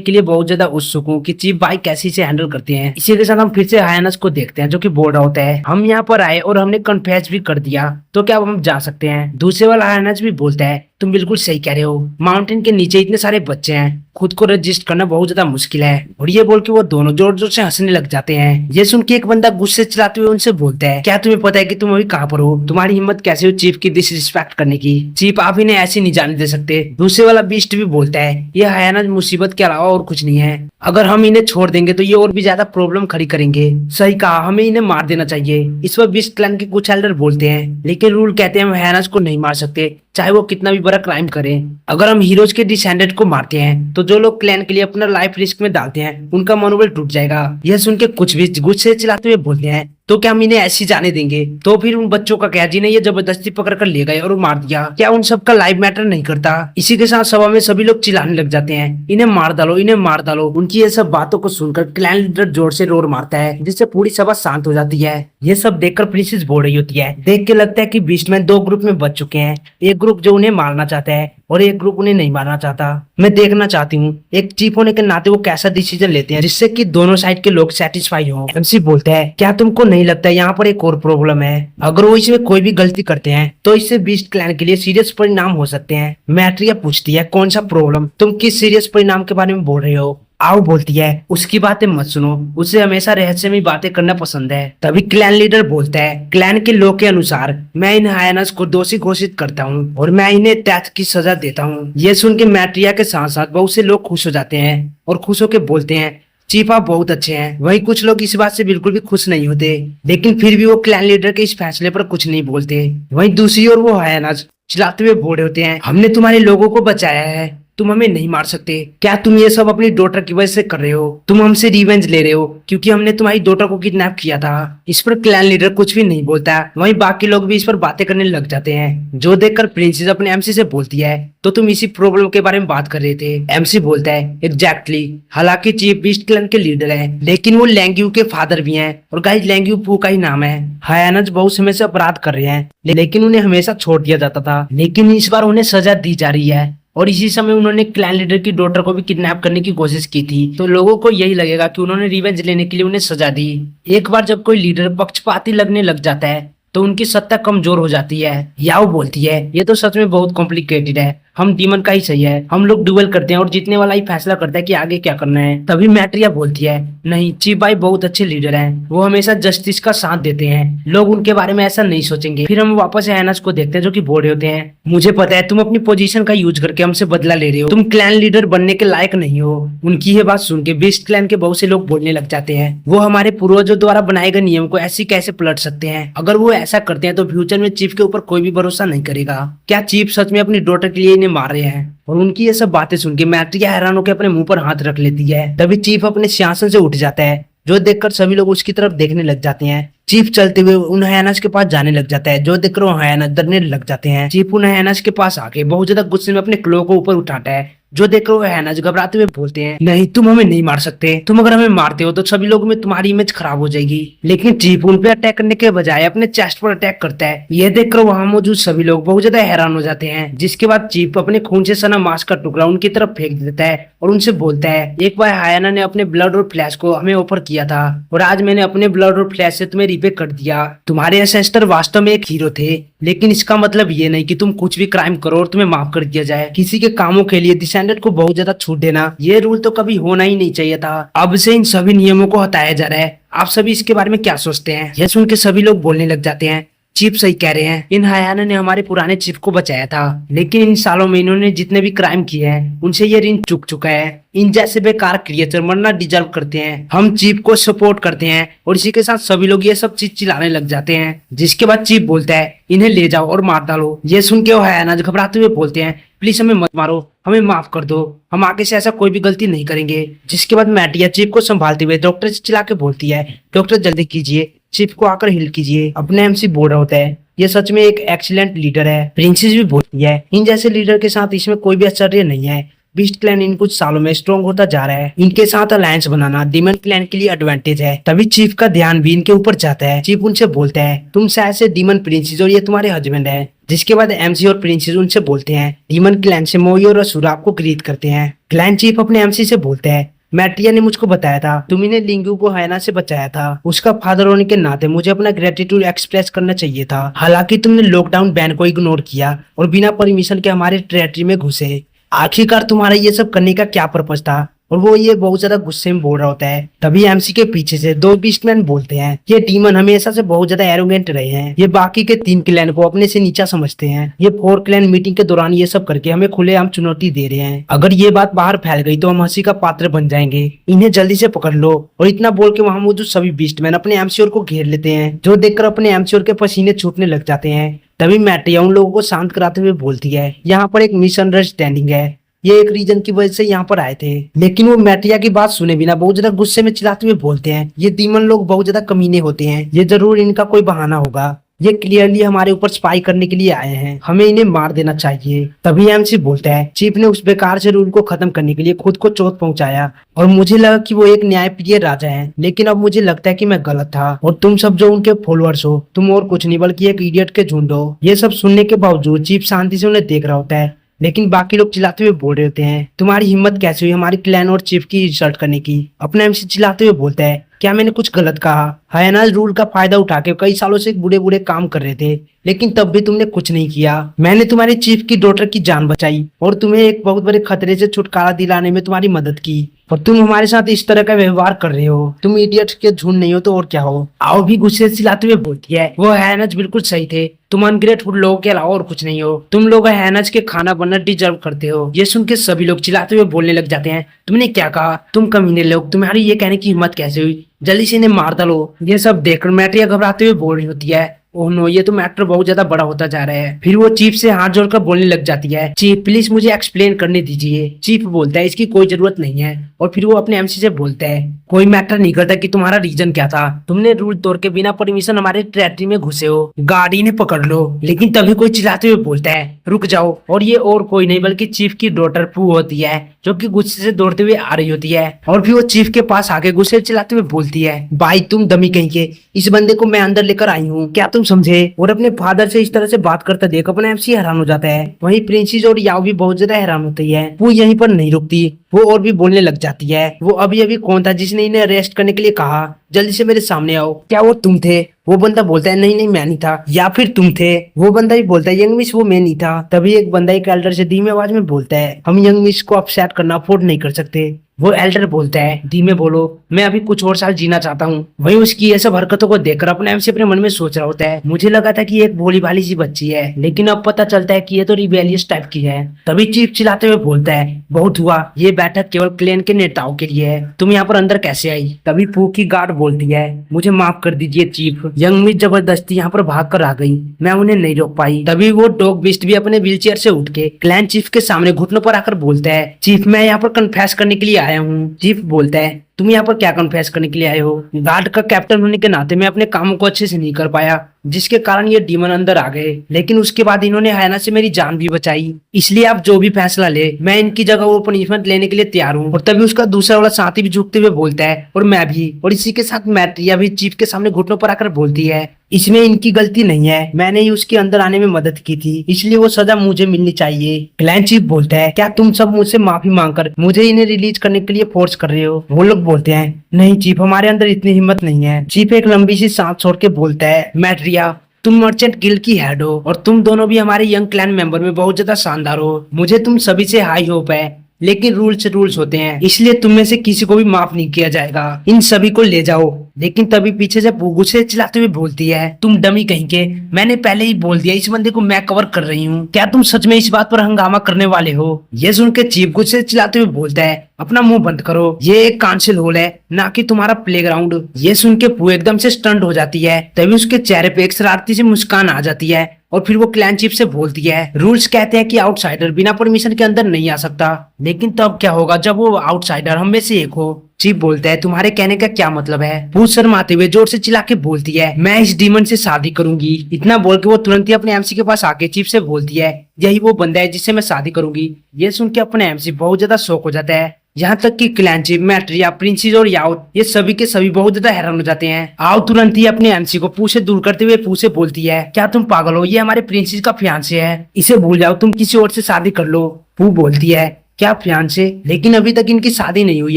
के लिए बहुत ज्यादा उत्सुक हूँ कि चीफ भाई कैसे इसे हैंडल करते हैं। इसी के साथ हम फिर से हायनस को देखते हैं जो कि बोल रहा होता है हम यहाँ पर आए और हमने कन्फेस भी कर दिया, तो क्या अब हम जा सकते हैं। दूसरे वाला हायनस भी बोलता है तुम बिल्कुल सही कह रहे हो, माउंटेन के नीचे इतने सारे बच्चे हैं, खुद को रजिस्ट करना बहुत ज्यादा मुश्किल है। और ये बोल के वो दोनों जोर जोर से हंसने लग जाते हैं। ये सुन के एक बंदा गुस्से चलाते हुए उनसे बोलता है क्या तुम्हें पता है कि तुम अभी कहाँ पर हो, तुम्हारी हिम्मत कैसे हो चीफ की डिसरिस्पेक्ट करने की, चीफ आप इन्हें ऐसे नहीं जाने दे सकते। दूसरे वाला बीस्ट भी बोलता है ये हायना मुसीबत के अलावा और कुछ नहीं है, अगर हम इन्हें छोड़ देंगे तो ये और भी ज्यादा प्रॉब्लम खड़ी करेंगे। सही कहा, हमें इन्हें मार देना चाहिए। इस पर बीस्ट क्लैन के कुछ एल्डर बोलते हैं लेकिन रूल कहते हैं हम हायनास को नहीं मार सकते चाहे वो कितना भी बड़ा क्राइम करे। अगर हम हीरोज के डिसेंडेंट को मारते हैं तो जो लोग क्लैन के लिए अपना लाइफ रिस्क में डालते हैं उनका मनोबल टूट जाएगा। यह सुन के कुछ भी गुस्से चिल्लाते हुए बोलते हैं तो क्या हम इन्हें ऐसी जाने देंगे, तो फिर उन बच्चों का क्या जिन्हें ये जबरदस्ती पकड़ कर ले गए और मार दिया, क्या उन सबका लाइफ मैटर नहीं करता। इसी के साथ सभा में सभी लोग चिल्लाने लग जाते हैं इन्हें मार डालो इन्हें मार डालो। उनकी ये सब बातों को सुनकर क्लैन लीडर जोर से रोर मारता है जिससे पूरी सभा शांत हो जाती है। ये सब देखकर प्रिंसेस बोल रही होती है देख के लगता है कि बीस्टमैन दो ग्रुप में बच चुके हैं, एक ग्रुप जो उन्हें मारना चाहता है और एक ग्रुप उन्हें नहीं मारना चाहता। मैं देखना चाहती हूँ एक चीफ होने के नाते वो कैसा डिसीजन लेते हैं जिससे कि दोनों साइड के लोग सेटिस्फाई हो। एमसी बोलता है क्या तुमको नहीं लगता यहाँ पर एक और प्रॉब्लम है, अगर वो इसमें कोई भी गलती करते हैं तो इससे बीस्ट क्लैन के लिए सीरियस परिणाम हो सकते हैं। मैट्रिया पूछती है कौन सा प्रॉब्लम, तुम किस सीरियस परिणाम के बारे में बोल रहे हो। आओ बोलती है उसकी बातें मत सुनो, उसे हमेशा रहस्यमयी बातें करना पसंद है। तभी क्लैन लीडर बोलता है क्लैन के लॉ के अनुसार मैं इन हायनस को दोषी घोषित करता हूँ और मैं इन्हें डेथ की सजा देता हूँ। ये सुन के मैट्रिया के साथ साथ बहुत से लोग खुश हो जाते हैं और खुश होकर बोलते हैं चीफ आप बहुत अच्छे हैं। वहीं कुछ लोग इस बात से बिल्कुल भी खुश नहीं होते, लेकिन फिर भी वो क्लैन लीडर के इस फैसले पर कुछ नहीं बोलते। वहीं दूसरी ओर वो हायनस चिल्लाते हुए बोल रहे होते हैं हमने तुम्हारे लोगों को बचाया है, तुम हमें नहीं मार सकते। क्या तुम ये सब अपनी डॉटर की वजह से कर रहे हो, तुम हमसे रिवेंज ले रहे हो क्योंकि हमने तुम्हारी डॉटर को किडनैप किया था। इस पर क्लैन लीडर कुछ भी नहीं बोलता, वहीं बाकी लोग भी इस पर बातें करने लग जाते हैं। जो देखकर प्रिंसेस अपने एमसी से बोलती है तो तुम इसी प्रॉब्लम के बारे में बात कर रहे थे। एमसी बोलता है एग्जैक्टली, हालांकि चीफ बीस्ट क्लैन के लीडर है लेकिन वो लैंग्यू के फादर भी हैं और गाइस लैंग्यू पू का ही नाम है। हायनस बहुत समय से अपराध कर रहे हैं लेकिन उन्हें हमेशा छोड़ दिया जाता था, लेकिन इस बार उन्हें सजा दी जा रही है और इसी समय उन्होंने क्लैन लीडर की डॉटर को भी किडनैप करने की कोशिश की थी। तो लोगों को यही लगेगा कि उन्होंने रिवेंज लेने के लिए उन्हें सजा दी। एक बार जब कोई लीडर पक्षपाती लगने लग जाता है तो उनकी सत्ता कमजोर हो जाती है। याओ बोलती है ये तो सच में बहुत कॉम्प्लिकेटेड है, हम डीमन का ही सही है, हम लोग डुएल करते हैं और जीतने वाला ही फैसला करता है कि आगे क्या करना है। तभी मैट्रिया बोलती है नहीं चीफ भाई बहुत अच्छे लीडर हैं, वो हमेशा जस्टिस का साथ देते हैं, लोग उनके बारे में ऐसा नहीं सोचेंगे। फिर हम वापस हायनस को देखते हैं जो कि बोल रहे होते हैं मुझे पता है तुम अपनी पोजीशन का यूज करके हमसे बदला ले रहे हो, तुम क्लैन लीडर बनने के लायक नहीं हो। उनकी ये बात सुन के बीस्ट क्लैन के बहुत से लोग बोलने लग जाते हैं वो हमारे पूर्वजों द्वारा बनाए गए नियम को ऐसी कैसे पलट सकते हैं, अगर वो ऐसा करते हैं तो फ्यूचर में चीफ के ऊपर कोई भी भरोसा नहीं करेगा। क्या चीफ सच में अपनी डॉटर के लिए इन्हें मार रहे हैं। और उनकी ये सब बातें सुन के मैट्रिया हैरान होकर अपने मुंह पर हाथ रख लेती है। तभी चीफ अपने सिंहासन से उठ जाता है जो देखकर सभी लोग उसकी तरफ देखने लग जाते हैं। चीफ चलते हुए उन हायनस के पास जाने लग जाता है जो देखकर वो हायनस डरने लग जाते हैं। चीफ उन हायनस के पास आके बहुत ज्यादा गुस्से में अपने क्लो को ऊपर उठाता है जो देखकर वो हायनस घबराते हुए बोलते हैं नहीं तुम हमें नहीं मार सकते, तुम अगर हमें मारते हो तो सभी लोगों में तुम्हारी इमेज खराब हो जाएगी। लेकिन चीफ उन पे अटैक करने के बजाय अपने चेस्ट पर अटैक करता है। यह देखकर वहां मौजूद सभी लोग बहुत ज्यादा हैरान हो जाते हैं, जिसके बाद चीफ अपने खून से सना मांस का टुकड़ा उनकी तरफ फेंक देता है और उनसे बोलता है एक बार हायना ने अपने ब्लड और फ्लैश को हमें ऑफर किया था और आज मैंने अपने ब्लड और फ्लैश से तुम्हें रिपे कर दिया। तुम्हारे एंसेस्टर वास्तव में एक हीरो थे, लेकिन इसका मतलब ये नहीं कि तुम कुछ भी क्राइम करो और तुम्हें माफ कर दिया जाए। किसी के कामों के लिए डिसेंडेंट को बहुत ज्यादा छूट देना ये रूल तो कभी होना ही नहीं चाहिए था। अब से इन सभी नियमों को हटाया जा रहा है। आप सभी इसके बारे में क्या सोचते हैं। यह सुन के सभी लोग बोलने लग जाते हैं चीफ सही कह रहे हैं, इन हायाना ने हमारे पुराने चीफ को बचाया था, लेकिन इन सालों में इन्होंने जितने भी क्राइम किए हैं उनसे ये ऋण चुक चुका है। इन जैसे बेकार क्रिएचर मरना डिजर्व करते हैं। हम चीफ को सपोर्ट करते हैं और इसी के साथ सभी लोग ये सब चीज चिल्लाने लग जाते हैं, जिसके बाद चीफ बोलता है इन्हें ले जाओ और मार डालो। ये सुन के हायाना घबराते हुए बोलते हैं प्लीज हमें मत मारो, हमें माफ कर दो, हम आगे से ऐसा कोई भी गलती नहीं करेंगे। जिसके बाद मैटिया चीफ को संभालते हुए डॉक्टर से चिल्ला के बोलती है डॉक्टर जल्दी कीजिए, चीफ को आकर हिल कीजिए। अपने एमसी बोल रहा होता है ये सच में एक एक्सीलेंट लीडर है। प्रिंसेस भी बोलती है इन जैसे लीडर के साथ इसमें कोई भी आश्चर्य नहीं है, बीस्ट क्लैन इन कुछ सालों में स्ट्रॉन्ग होता जा रहा है, इनके साथ अलायंस बनाना डीमन क्लैन के लिए एडवांटेज है। तभी चीफ का ध्यान भी इनके ऊपर जाता है। चीफ उनसे बोलता है तुम शायद से डीमन प्रिंसेस और ये तुम्हारे हस्बैंड है। जिसके बाद एमसी और प्रिंसेस उनसे बोलते हैं डीमन क्लैन से मोई और असुरा आपको ग्रीट करते हैं। क्लैन चीफ अपने एमसी से बोलते हैं मैट्रिया ने मुझको बताया था तुम इन्हें लिंगू को हायना से बचाया था, उसका फादर होने के नाते मुझे अपना ग्रेटिट्यूड एक्सप्रेस करना चाहिए था। हालांकि तुमने लॉकडाउन बैन को इग्नोर किया और बिना परमिशन के हमारे टेरिटरी में घुसे। आखिरकार तुम्हारा ये सब करने का क्या पर्पस था? और वो ये बहुत ज्यादा गुस्से में बोल रहा होता है। तभी एमसी के पीछे से दो बीस्टमैन बोलते हैं ये डीमन हमेशा से बहुत ज्यादा एरोगेंट रहे हैं, ये बाकी के 3 क्लैन को अपने से नीचा समझते हैं। ये 4 क्लैन मीटिंग के दौरान ये सब करके हमें खुलेआम चुनौती दे रहे हैं। अगर ये बात बाहर फैल गई तो हम हंसी का पात्र बन जाएंगे, इन्हें जल्दी से पकड़ लो। और इतना बोल के वहां मौजूद सभी बीस्टमैन अपने एमसीओर को घेर लेते हैं, जो देखकर अपने एमसीओर के पसीने छूटने लग जाते हैं। तभी मैट्रिया उन लोगों को शांत कराते हुए बोलती है यहाँ पर एक मिसअंडरस्टैंडिंग है, ये एक रीजन की वजह से यहाँ पर आए थे। लेकिन वो मैट्रिया की बात सुने बिना बहुत ज्यादा गुस्से में चिल्लाते हुए बोलते हैं ये डीमन लोग बहुत ज्यादा कमीने होते हैं, ये जरूर इनका कोई बहाना होगा, ये क्लियरली हमारे ऊपर स्पाई करने के लिए आए हैं, हमें इन्हें मार देना चाहिए। तभी एमसी बोलता है चीफ ने उस बेकार से रूल को खत्म करने के लिए खुद को चोट पहुंचाया और मुझे लगा कि वो एक न्यायप्रिय राजा है, लेकिन अब मुझे लगता है कि मैं गलत था और तुम सब जो उनके फॉलोअर्स हो तुम और कुछ नहीं बल्कि एक इडियट के झुंड हो। ये सब सुनने के बावजूद चीफ शांति से उन्हें देख रहा होता है, लेकिन बाकी लोग चिल्लाते हुए बोल रहे होते हैं तुम्हारी हिम्मत कैसे हुई हमारी क्लैन और चीफ की इंसल्ट करने की। अपने एमसी चिल्लाते हुए बोलता है क्या मैंने कुछ गलत कहा? हायनाज रूल का फायदा उठा के कई सालों से बुरे बुरे काम कर रहे थे, लेकिन तब भी तुमने कुछ नहीं किया। मैंने तुम्हारे चीफ की डॉटर की जान बचाई और तुम्हें एक बहुत बड़े खतरे से छुटकारा दिलाने में तुम्हारी मदद की, और तुम हमारे साथ इस तरह का व्यवहार कर रहे हो। तुम इडियट के झुंड नहीं हो तो और क्या हो? आओ भी गुस्से से चिल्लाते हुए बोलती है वो हायनाज बिल्कुल सही थे, तुम अनग्रेटफुल लोगों के अलावा और कुछ नहीं हो, तुम लोग हायनाज के खाना बनना डिजर्व करते हो। ये सुन के सभी लोग चिल्लाते हुए बोलने लग जाते हैं तुमने क्या कहा? तुम कमीने लोग, तुम्हारी ये कहने की हिम्मत कैसे हुई? जल्दी से इन्हें मार डालो। ये सब देखकर मैट्रिया घबराते हुए बोल रही होती है ओह नो ये तो मैटर बहुत ज्यादा बड़ा होता जा रहा है। फिर वो चीफ से हाथ जोड़कर बोलने लग जाती है चीफ प्लीज मुझे एक्सप्लेन करने दीजिए। चीफ बोलता है इसकी कोई जरूरत नहीं है, और फिर वो अपने एमसी से बोलता है कोई मैटर नहीं करता कि तुम्हारा रीजन क्या था, तुमने रूल तोड़ के बिना परमिशन हमारे टेरिटरी में घुसे हो, गाड़ी ने पकड़ लो। लेकिन तभी कोई चिल्लाते हुए बोलता है रुक जाओ, और ये और कोई नहीं बल्कि चीफ की डॉटर पू होती है, जो कि गुस्से से दौड़ते हुए आ रही होती है। और फिर वो चीफ के पास आके गुस्से से चिल्लाते हुए बोलती है भाई तुम दमी कहीं के, इस बंदे को मैं अंदर लेकर आई हूँ, क्या तुम समझे? और अपने फादर से इस तरह से बात करता देख अपना एमसी हैरान हो जाता है। वहीं प्रिंसेस और याओ भी बहुत ज्यादा हैरान होती है। वो यहीं पर नहीं रुकती, वो और भी बोलने लग जाती है वो अभी अभी कौन था जिसने इन्हें अरेस्ट करने के लिए कहा, जल्दी से मेरे सामने आओ। क्या वो तुम थे? वो बंदा बोलता है नहीं नहीं मैं नहीं था। या फिर तुम थे? वो बंदा भी बोलता है यंग मिस वो मैं नहीं था। तभी एक बंदा एक एल्डर से धीमी आवाज में बोलता है हम यंग मिस को अपसेट करना अफोर्ड नहीं कर सकते। वो एल्डर बोलता है धीमे बोलो, मैं अभी कुछ और साल जीना चाहता हूँ। वही उसकी ये सब हरकतों को देखकर अपने एमसी अपने मन में सोच रहा होता है मुझे लगा था कि एक भोली भाली सी बच्ची है, लेकिन अब पता चलता है कि ये तो रिबेलियस टाइप की है। तभी चीफ चिल्लाते हुए बोलता है बहुत हुआ, ये बैठक केवल क्लैन के नेताओं के लिए है, तुम यहाँ पर अंदर कैसे आई? तभी पू की गार्ड बोलती है मुझे माफ कर दीजिए चीफ, यंग मिस जबरदस्ती यहाँ पर भाग कर आ गई, मैं उन्हें नहीं रोक पाई। तभी वो डॉग बिस्ट भी अपने व्हीलचेयर से उठ के क्लैन चीफ के सामने घुटनों पर आकर बोलता है चीफ मैं यहाँ पर कन्फेस करने के लिए आया हूँ। चीफ बोलता है तुम यहाँ पर क्या कन्फेस करने के लिए आए हो? गार्ड का कैप्टन होने के नाते मैं अपने कामों को अच्छे से नहीं कर पाया, जिसके कारण ये डीमन अंदर आ गए, लेकिन उसके बाद इन्होंने हायना से मेरी जान भी बचाई, इसलिए आप जो भी फैसला ले मैं इनकी जगह वो पनिशमेंट लेने के लिए तैयार हूँ। और तभी उसका दूसरा वाला साथी भी झुकते हुए बोलता है और मैं भी। और इसी के साथ मैट्रिया भी चीफ के सामने घुटनों पर आकर बोलती है इसमें इनकी गलती नहीं है, मैंने ही उसके अंदर आने में मदद की थी, इसलिए वो सजा मुझे मिलनी चाहिए। क्लैन चीफ बोलता है क्या तुम सब मुझसे माफी मांगकर मुझे इन्हें रिलीज करने के लिए फोर्स कर रहे हो? वो लोग बोलते हैं नहीं चीफ हमारे अंदर इतनी हिम्मत नहीं है। चीफ एक लंबी सी सांस छोड़ के बोलता है मैट्रिया तुम मर्चेंट गिल्ड की हेड हो और तुम दोनों भी हमारे यंग क्लैन मेंबर में बहुत ज्यादा शानदार हो, मुझे तुम सभी से हाई होप है लेकिन रूल्स रूल्स होते हैं, इसलिए तुम में से किसी को भी माफ नहीं किया जाएगा। इन सभी को ले जाओ। लेकिन तभी पीछे से पू गुस्से चिल्लाते हुए बोलती है, तुम डमी कहीं के, मैंने पहले ही बोल दिया इस बंदे को मैं कवर कर रही हूँ, क्या तुम सच में इस बात पर हंगामा करने वाले हो? ये सुन के चीफ गुस्से चिल्लाते हुए बोलता है, अपना मुंह बंद करो, ये एक कांसिल हॉल है, ना कि तुम्हारा प्लेग्राउंड। ये सुन के पू एकदम से स्टंट हो जाती है। तभी उसके चेहरे पे एक शरारती सी मुस्कान आ जाती है और फिर वो क्लैन चीफ से बोलती है, रूल्स कहते हैं कि आउटसाइडर बिना परमिशन के अंदर नहीं आ सकता, लेकिन तब क्या होगा जब वो आउटसाइडर हम में से एक हो? चीफ बोलता है, तुम्हारे कहने का क्या मतलब है? पूछ शर्माते हुए जोर से चिल्ला के बोलती है, मैं इस डीमन से शादी करूंगी। इतना बोल के वो तुरंत ही अपने एमसी के पास आके चीफ से बोलती है, यही वो बंदा है जिससे मैं शादी करूंगी। ये सुन के अपने एमसी बहुत ज्यादा शौक हो जाता है, यहाँ तक कि क्लैन चीफ, मैट्रिया, प्रिंसेस और याओ ये सभी के सभी बहुत ज्यादा हैरान हो जाते हैं। आओ तुरंत ही अपने एमसी को पू से दूर करते हुए पू से बोलती है, क्या तुम पागल हो? ये हमारे प्रिंसेस का फियांसे है, इसे भूल जाओ, तुम किसी और से शादी कर लो। पू बोलती है, क्या फियांसे? लेकिन अभी तक इनकी शादी नहीं हुई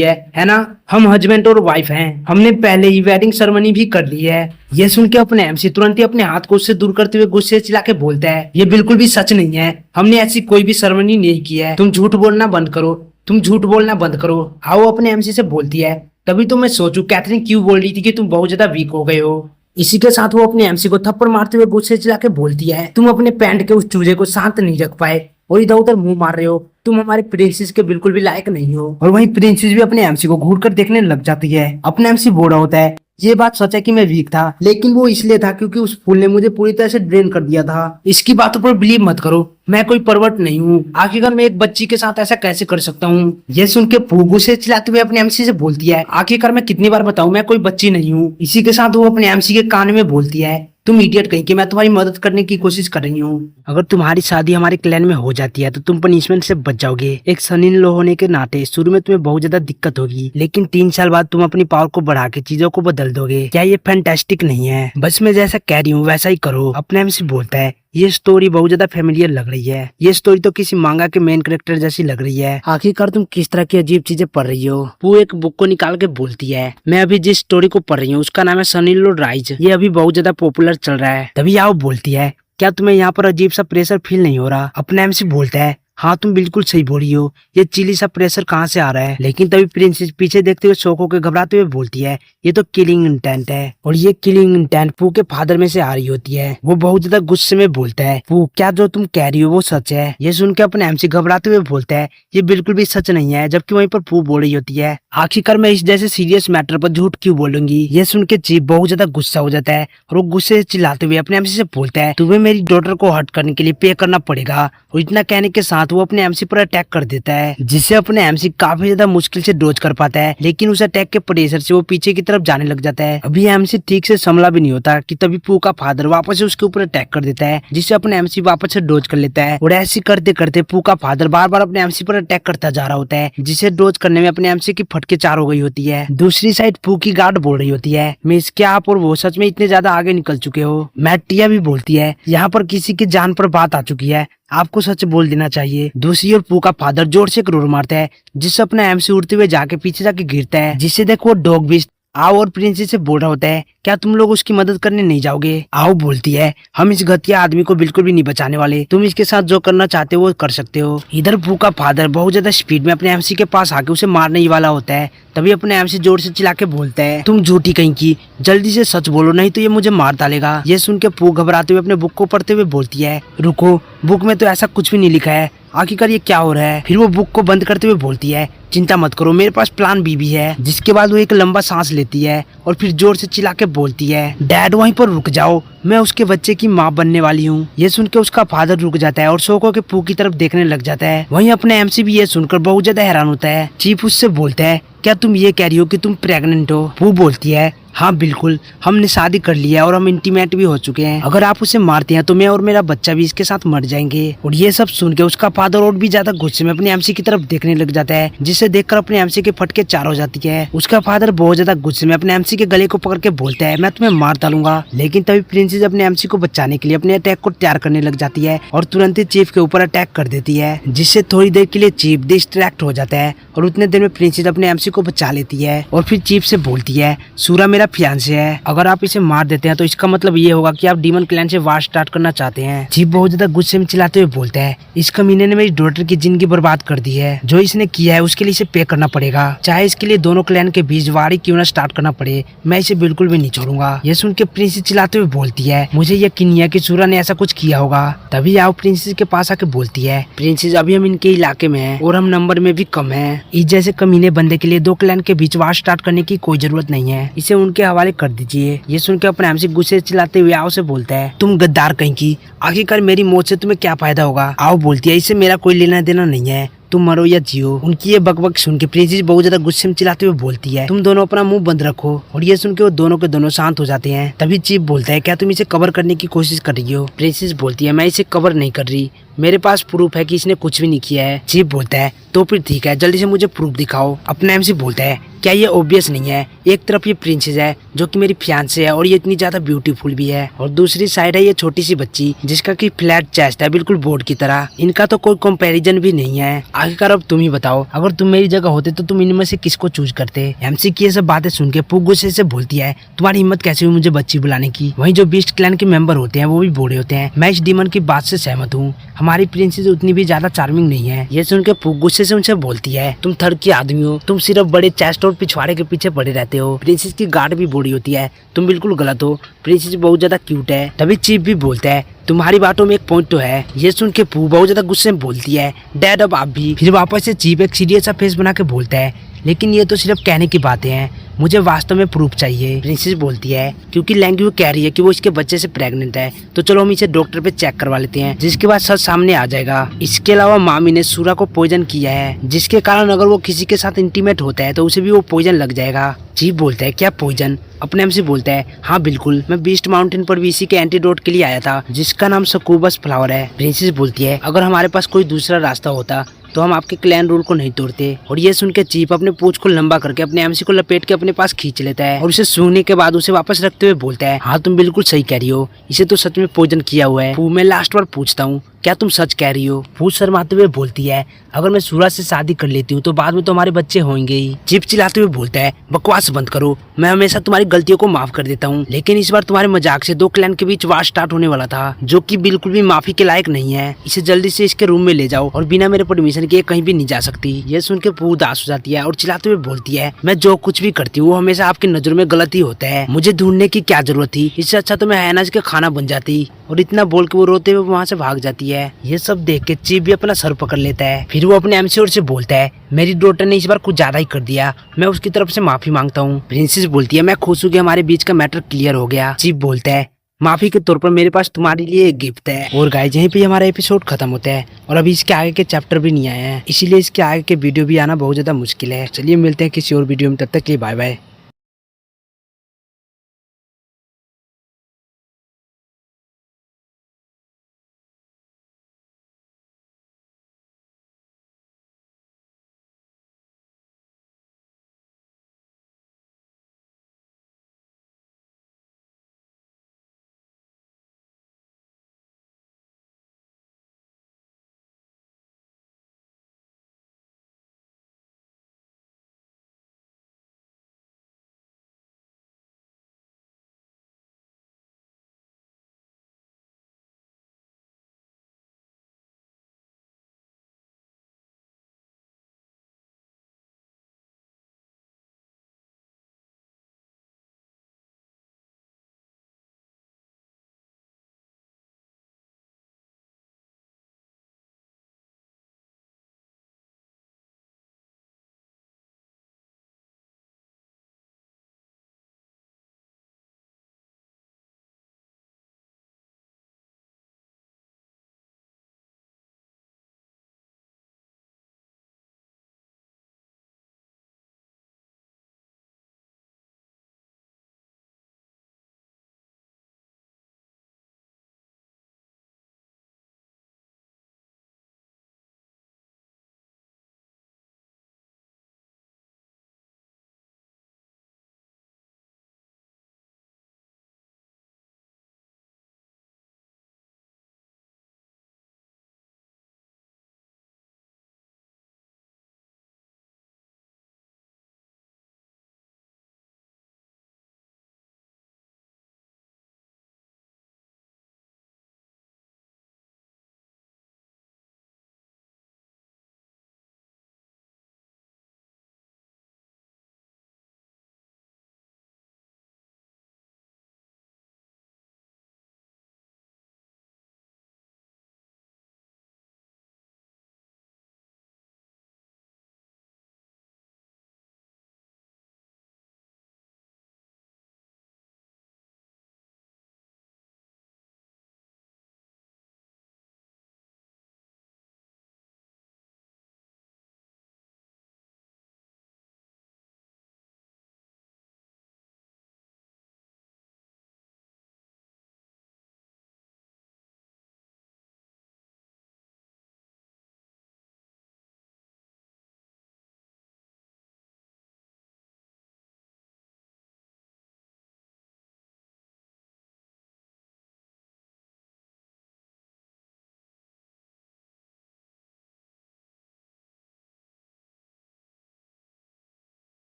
है ना? हम हस्बैंड और वाइफ हैं, हमने पहले ही वेडिंग सेरेमनी भी कर ली है। ये सुन के अपने एमसी तुरंत ही अपने हाथ को उससे दूर करते हुए गुस्से चिल्ला के बोलता है, ये बिल्कुल भी सच नहीं है, हमने ऐसी कोई भी सेरेमनी नहीं की है, तुम झूठ बोलना बंद करो, तुम झूठ बोलना बंद करो। आओ अपने एमसी से बोलती है, तभी तो मैं सोचूं कैथरीन क्यों बोल रही थी कि तुम बहुत ज्यादा वीक हो गए हो। इसी के साथ वो अपने एमसी को थप्पड़ मारते हुए गुस्से चिल्ला के बोलती है, तुम अपने पैंट के उस चूजे को शांत नहीं रख पाए और इधर उधर मुंह मार रहे हो, तुम हमारे प्रिंसेस के बिल्कुल भी लायक नहीं हो। और वहीं प्रिंसेस भी अपने एमसी को घूर कर देखने लग जाती है। अपना एमसी बोला होता है, ये बात सच है कि मैं वीक था, लेकिन वो इसलिए था क्योंकि उस फूल ने मुझे पूरी तरह से ड्रेन कर दिया था। इसकी बातों पर बिलीव मत करो, मैं कोई परवर्ट नहीं हूँ, आखिरकार मैं एक बच्ची के साथ ऐसा कैसे कर सकता हूँ? ये सुन के पू गुस्से चिल्लाते हुए अपने एमसी से बोलती है, आखिरकार मैं कितनी बार बताऊं मैं कोई बच्ची नहीं हूँ। इसी के साथ वो अपने एमसी के कान में बोलती है, तुम इडियट कहीं कि मैं तुम्हारी मदद करने की कोशिश कर रही हूँ। अगर तुम्हारी शादी हमारे क्लैन में हो जाती है तो तुम पनिशमेंट से बच जाओगे। एक सन इन लॉ होने के नाते शुरू में तुम्हें बहुत ज्यादा दिक्कत होगी, लेकिन 3 साल बाद तुम अपनी पावर को बढ़ा के चीजों को बदल दोगे। क्या ये फैंटास्टिक नहीं है? बस मैं जैसा कह रही हूँ वैसा ही करो। अपने एमसी बोलता है, ये स्टोरी बहुत ज्यादा फेमिलियर लग रही है, ये स्टोरी तो किसी मांगा के मेन कैरेक्टर जैसी लग रही है। आखिरकार तुम किस तरह की अजीब चीजें पढ़ रही हो? वो एक बुक को निकाल के बोलती है, मैं अभी जिस स्टोरी को पढ़ रही हूँ उसका नाम है सन इन लॉ राइज, ये अभी बहुत ज्यादा पॉपुलर चल रहा है। तभी आओ बोलती है, क्या तुम्हें यहाँ पर अजीब सा प्रेशर फील नहीं हो रहा? अपना एमसी बोलता है, हाँ तुम बिल्कुल सही बोल रही हो, ये चिली सा प्रेशर कहाँ से आ रहा है? लेकिन तभी प्रिंसेस पीछे देखते हुए शौक होकर घबराते हुए बोलती है, ये तो किलिंग इंटेंट है, और ये किलिंग इंटेंट पू के फादर में से आ रही होती है। वो बहुत ज्यादा गुस्से में बोलता है, पू क्या जो तुम कह रही हो वो सच है? ये सुन के अपने एमसी घबराते हुए बोलता है, ये बिल्कुल भी सच नहीं है, जबकि वहीं पर पू बोल रही होती है, आखिरकार मैं इस जैसे सीरियस मैटर पर झूठ क्यों बोलूंगी? ये सुन के चीफ बहुत ज्यादा गुस्सा हो जाता है और वो गुस्से से चिल्लाते हुए अपने एमसी से बोलता है, तुम्हें मेरी डॉटर को हर्ट करने के लिए पे करना पड़ेगा। और इतना कहने के साथ वो अपने एमसी पर अटैक कर देता है, जिससे अपने एमसी काफी ज्यादा मुश्किल से डोज कर पाता है, लेकिन उस अटैक के प्रेशर से वो पीछे की तरफ जाने लग जाता है। अभी एमसी ठीक से संभला भी नहीं होता कि तभी पू का फादर वापस से उसके ऊपर अटैक कर देता है, जिससे अपने एमसी वापस से डोज कर लेता है। और ऐसे करते करते पू का फादर बार बार अपने एमसी पर अटैक करता जा रहा होता है, जिसे डोज करने में अपने एमसी की फटके 4 हो गई होती है। दूसरी साइड पू की गार्ड बोल रही होती है, मिस क्या आप और वो सच में इतने ज्यादा आगे निकल चुके हो? मैटिया भी बोलती है, यहाँ पर किसी की जान पर बात आ चुकी है, आपको सच बोल देना चाहिए। दूसरी ओर पू का फादर जोर से रोर मारता है, जिससे अपना एमसी उड़ते हुए जाके पीछे जाके गिरता है, जिससे देखो वो डॉग बिस्ट आओ और प्रिंसेस से बोल रहा होता है, क्या तुम लोग उसकी मदद करने नहीं जाओगे? आओ बोलती है, हम इस घटिया आदमी को बिल्कुल भी नहीं बचाने वाले, तुम इसके साथ जो करना चाहते हो वो कर सकते हो। इधर पू का फादर बहुत ज्यादा स्पीड में अपने एमसी के पास आके उसे मारने ही वाला होता है, तभी अपने एमसी जोर से चिल्ला के बोलता है, तुम झूठी कहीं की, जल्दी से सच बोलो नहीं तो ये मुझे मार डालेगा। ये सुन के पू घबराते हुए अपने बुक को पढ़ते हुए बोलती है, रुको, बुक में तो ऐसा कुछ भी नहीं लिखा है, आखिरकार ये क्या हो रहा है? फिर वो बुक को बंद करते हुए बोलती है, चिंता मत करो, मेरे पास प्लान बी भी है। जिसके बाद वो एक लंबा सांस लेती है और फिर जोर से चिल्ला के बोलती है, डैड वहीं पर रुक जाओ, मैं उसके बच्चे की माँ बनने वाली हूँ। ये सुन के उसका फादर रुक जाता है और शोको के पू की तरफ देखने लग जाता है। वहीं अपने एमसी भी ये सुनकर बहुत ज्यादा हैरान होता है। चीफ उससे बोलता है, क्या तुम ये कह रही हो कि तुम प्रेग्नेंट हो? पू बोलती है, हाँ बिल्कुल, हमने शादी कर लिया है और हम इंटीमेट भी हो चुके हैं, अगर आप उसे मारते हैं तो मैं और मेरा बच्चा भी इसके साथ मर जाएंगे। और ये सब सुन के उसका फादर और भी ज्यादा गुस्से में अपने एमसी की तरफ देखने लग जाता है, जिसे देखकर अपने एमसी के फटके 4 हो जाती है। उसका फादर बहुत ज्यादा गुस्से में अपने एमसी के गले को पकड़ के बोलता है, मैं तुम्हें मार डालूंगा। लेकिन तभी प्रिंसेस अपने एमसी को बचाने के लिए अपने अटैक को तैयार करने लग जाती है और तुरंत ही चीफ के ऊपर अटैक कर देती है, जिससे थोड़ी देर के लिए चीफ डिस्ट्रैक्ट हो जाता है और उतने देर में प्रिंसेस अपने एमसी को बचा लेती है। और फिर चीफ से बोलती है, सूरा मेरा मेरा फियांसे है, अगर आप इसे मार देते हैं तो इसका मतलब ये होगा कि आप डीमन क्लैन से वार स्टार्ट करना चाहते हैं। चीफ बहुत ज्यादा गुस्से में चिल्लाते हुए बोलता है, इस कमीने ने मेरी डॉटर की जिंदगी बर्बाद कर दी है। जो इसने किया है उसके लिए इसे पे करना पड़ेगा, चाहे इसके लिए दोनों क्लैन के बीच वार क्यों ना स्टार्ट करना पड़े। मैं इसे बिल्कुल भी नहीं छोड़ूंगा। ये सुन के प्रिंसेस चिल्लाते हुए बोलती है, मुझे यकीन नहीं है कि सूरा ने ऐसा कुछ किया होगा। तभी आओ प्रिंसेस के पास आके बोलती है, प्रिंसेस अभी हम इनके इलाके में हैं और हम नंबर में भी कम हैं। इस जैसे कमीने बंदे के लिए दो क्लैन के बीच वार स्टार्ट करने की कोई जरूरत नहीं है, इसे उनके हवाले कर दीजिए। ये सुन के अपने हमसे गुस्से से चिल्लाते हुए आओ से बोलता है, तुम गद्दार कहीं की, आखिरकार मेरी मौत से तुम्हें क्या फायदा होगा। आओ बोलती है, इससे मेरा कोई लेना देना नहीं है, तुम मरो या जियो। उनकी ये बकबक सुन के प्रिंसेस बहुत ज्यादा गुस्से में चिल्लाते हुए बोलती है, तुम दोनों अपना मुंह बंद रखो। और ये सुन के वो दोनों के दोनों शांत हो जाते हैं। तभी चीफ बोलता है, क्या तुम इसे कवर करने की कोशिश कर रही हो। प्रिंसेस बोलती है, मैं इसे कवर नहीं कर रही, मेरे पास प्रूफ है कि इसने कुछ भी नहीं किया है। चीफ बोलता है, तो फिर ठीक है, जल्दी से मुझे प्रूफ दिखाओ। अपने एमसी बोलता है, क्या ये ऑब्वियस नहीं है, एक तरफ ये प्रिंसेस है जो कि मेरी फियांसे है और ये इतनी ज्यादा ब्यूटीफुल भी है, और दूसरी साइड है ये छोटी सी बच्ची जिसका की फ्लैट चेस्ट है बिल्कुल बोर्ड की तरह। इनका तो कोई कंपैरिजन भी नहीं है। आखिरकार अब तुम ही बताओ, अगर तुम मेरी जगह होते तो तुम इनमें से किसको चूज करते। एमसी की ये सब बातें सुन के पू गुस्से से बोलती है, तुम्हारी हिम्मत कैसे हुई मुझे बच्ची बुलाने की। वहीं जो बीस्ट क्लैन के मेंबर होते हैं वो भी बूढ़े होते हैं। मैं इस डीमन की बात से सहमत हूँ, हमारी प्रिंसेस उतनी भी ज्यादा चार्मिंग नहीं है। ये सुन के पू गुस्से से उनसे बोलती है, तुम थर्ड की आदमी हो, तुम सिर्फ बड़े चेस्ट और पिछवाड़े के पीछे पड़े रहते हो। प्रिंसेस की गार्ड भी बूढ़ी होती है, तुम बिल्कुल गलत हो, प्रिंसेस बहुत ज्यादा क्यूट है। तभी चीफ भी बोलता है, तुम्हारी बातों में एक पॉइंट तो है। ये सुन के पू बहुत ज्यादा गुस्से में बोलती है, डैड अब आप भी। फिर वापस से चीफ एक सीरियस सा फेस बना के बोलता है, लेकिन ये तो सिर्फ कहने की बातें हैं, मुझे वास्तव में प्रूफ चाहिए। प्रिंसेस बोलती है, क्योंकि लैंग्यू कह रही है कि वो इसके बच्चे से प्रेग्नेंट है, तो चलो हम इसे डॉक्टर पे चेक करवा लेते हैं, जिसके बाद सच सामने आ जाएगा। इसके अलावा मामी ने सूरा को पॉइजन किया है, जिसके कारण अगर वो किसी के साथ इंटीमेट होता है तो उसे भी वो पॉइजन लग जाएगा। चीफ बोलता है, क्या पॉइजन। अपने हमसे बोलता है, हाँ बिल्कुल, मैं बीस्ट माउंटेन पर भी इसी के एंटीडोट के लिए आया था, जिसका नाम सकूबस फ्लावर है। प्रिंसेस बोलती है, अगर हमारे पास कोई दूसरा रास्ता होता तो हम आपके क्लैन रूल को नहीं तोड़ते। और ये सुन के चीफ अपने पूंछ को लंबा करके अपने एमसी को लपेट के अपने पास खींच लेता है और उसे सूंघने के बाद उसे वापस रखते हुए बोलता है, हाँ तुम बिल्कुल सही कह रही हो, इसे तो सच में पॉइजन किया हुआ है। मैं लास्ट बार पूछता हूँ, क्या तुम सच कह रही हो। फूस शर्माते हुए बोलती है, अगर मैं सूरज से शादी कर लेती हूँ तो बाद में तो हमारे बच्चे होंगे ही। चीफ चिल्लाते हुए बोलता है, बकवास बंद करो, मैं हमेशा तुम्हारी गलतियों को माफ कर देता हूँ, लेकिन इस बार तुम्हारे मजाक से दो क्लैन के बीच वार स्टार्ट होने वाला था, जो कि बिल्कुल भी माफी के लायक नहीं है। इसे जल्दी से इसके रूम में ले जाओ और बिना मेरे परमिशन के कहीं भी नहीं जा सकती। ये सुन के पू उदास हो जाती है और चिल्लाते हुए बोलती है, मैं जो कुछ भी करती हूँ वो हमेशा आपकी नजरों में गलत ही होता है, मुझे ढूंढने की क्या जरूरत थी, इससे अच्छा तो मैं हैनाज के खाना बन जाती। और इतना बोल के वो रोते हुए वहाँ से भाग जाती है। ये सब देख के चीफ भी अपना सर पकड़ लेता है। फिर वो अपने एमसी से बोलता है, मेरी डॉटर ने इस बार कुछ ज्यादा ही कर दिया, मैं उसकी तरफ से माफी मांगता हूँ। प्रिंसेस बोलती है, मैं खुश हूँ कि हमारे बीच का मैटर क्लियर हो गया। चीफ बोलता है, माफी के तौर पर मेरे पास तुम्हारे लिए एक गिफ्ट है। और गाइस, यहीं पे हमारा एपिसोड खत्म होता है और अभी इसके आगे के चैप्टर भी नहीं आए हैं, इसीलिए इसके आगे के वीडियो भी आना बहुत ज्यादा मुश्किल है। चलिए मिलते हैं किसी और वीडियो में, तब तक के लिए बाय बाय।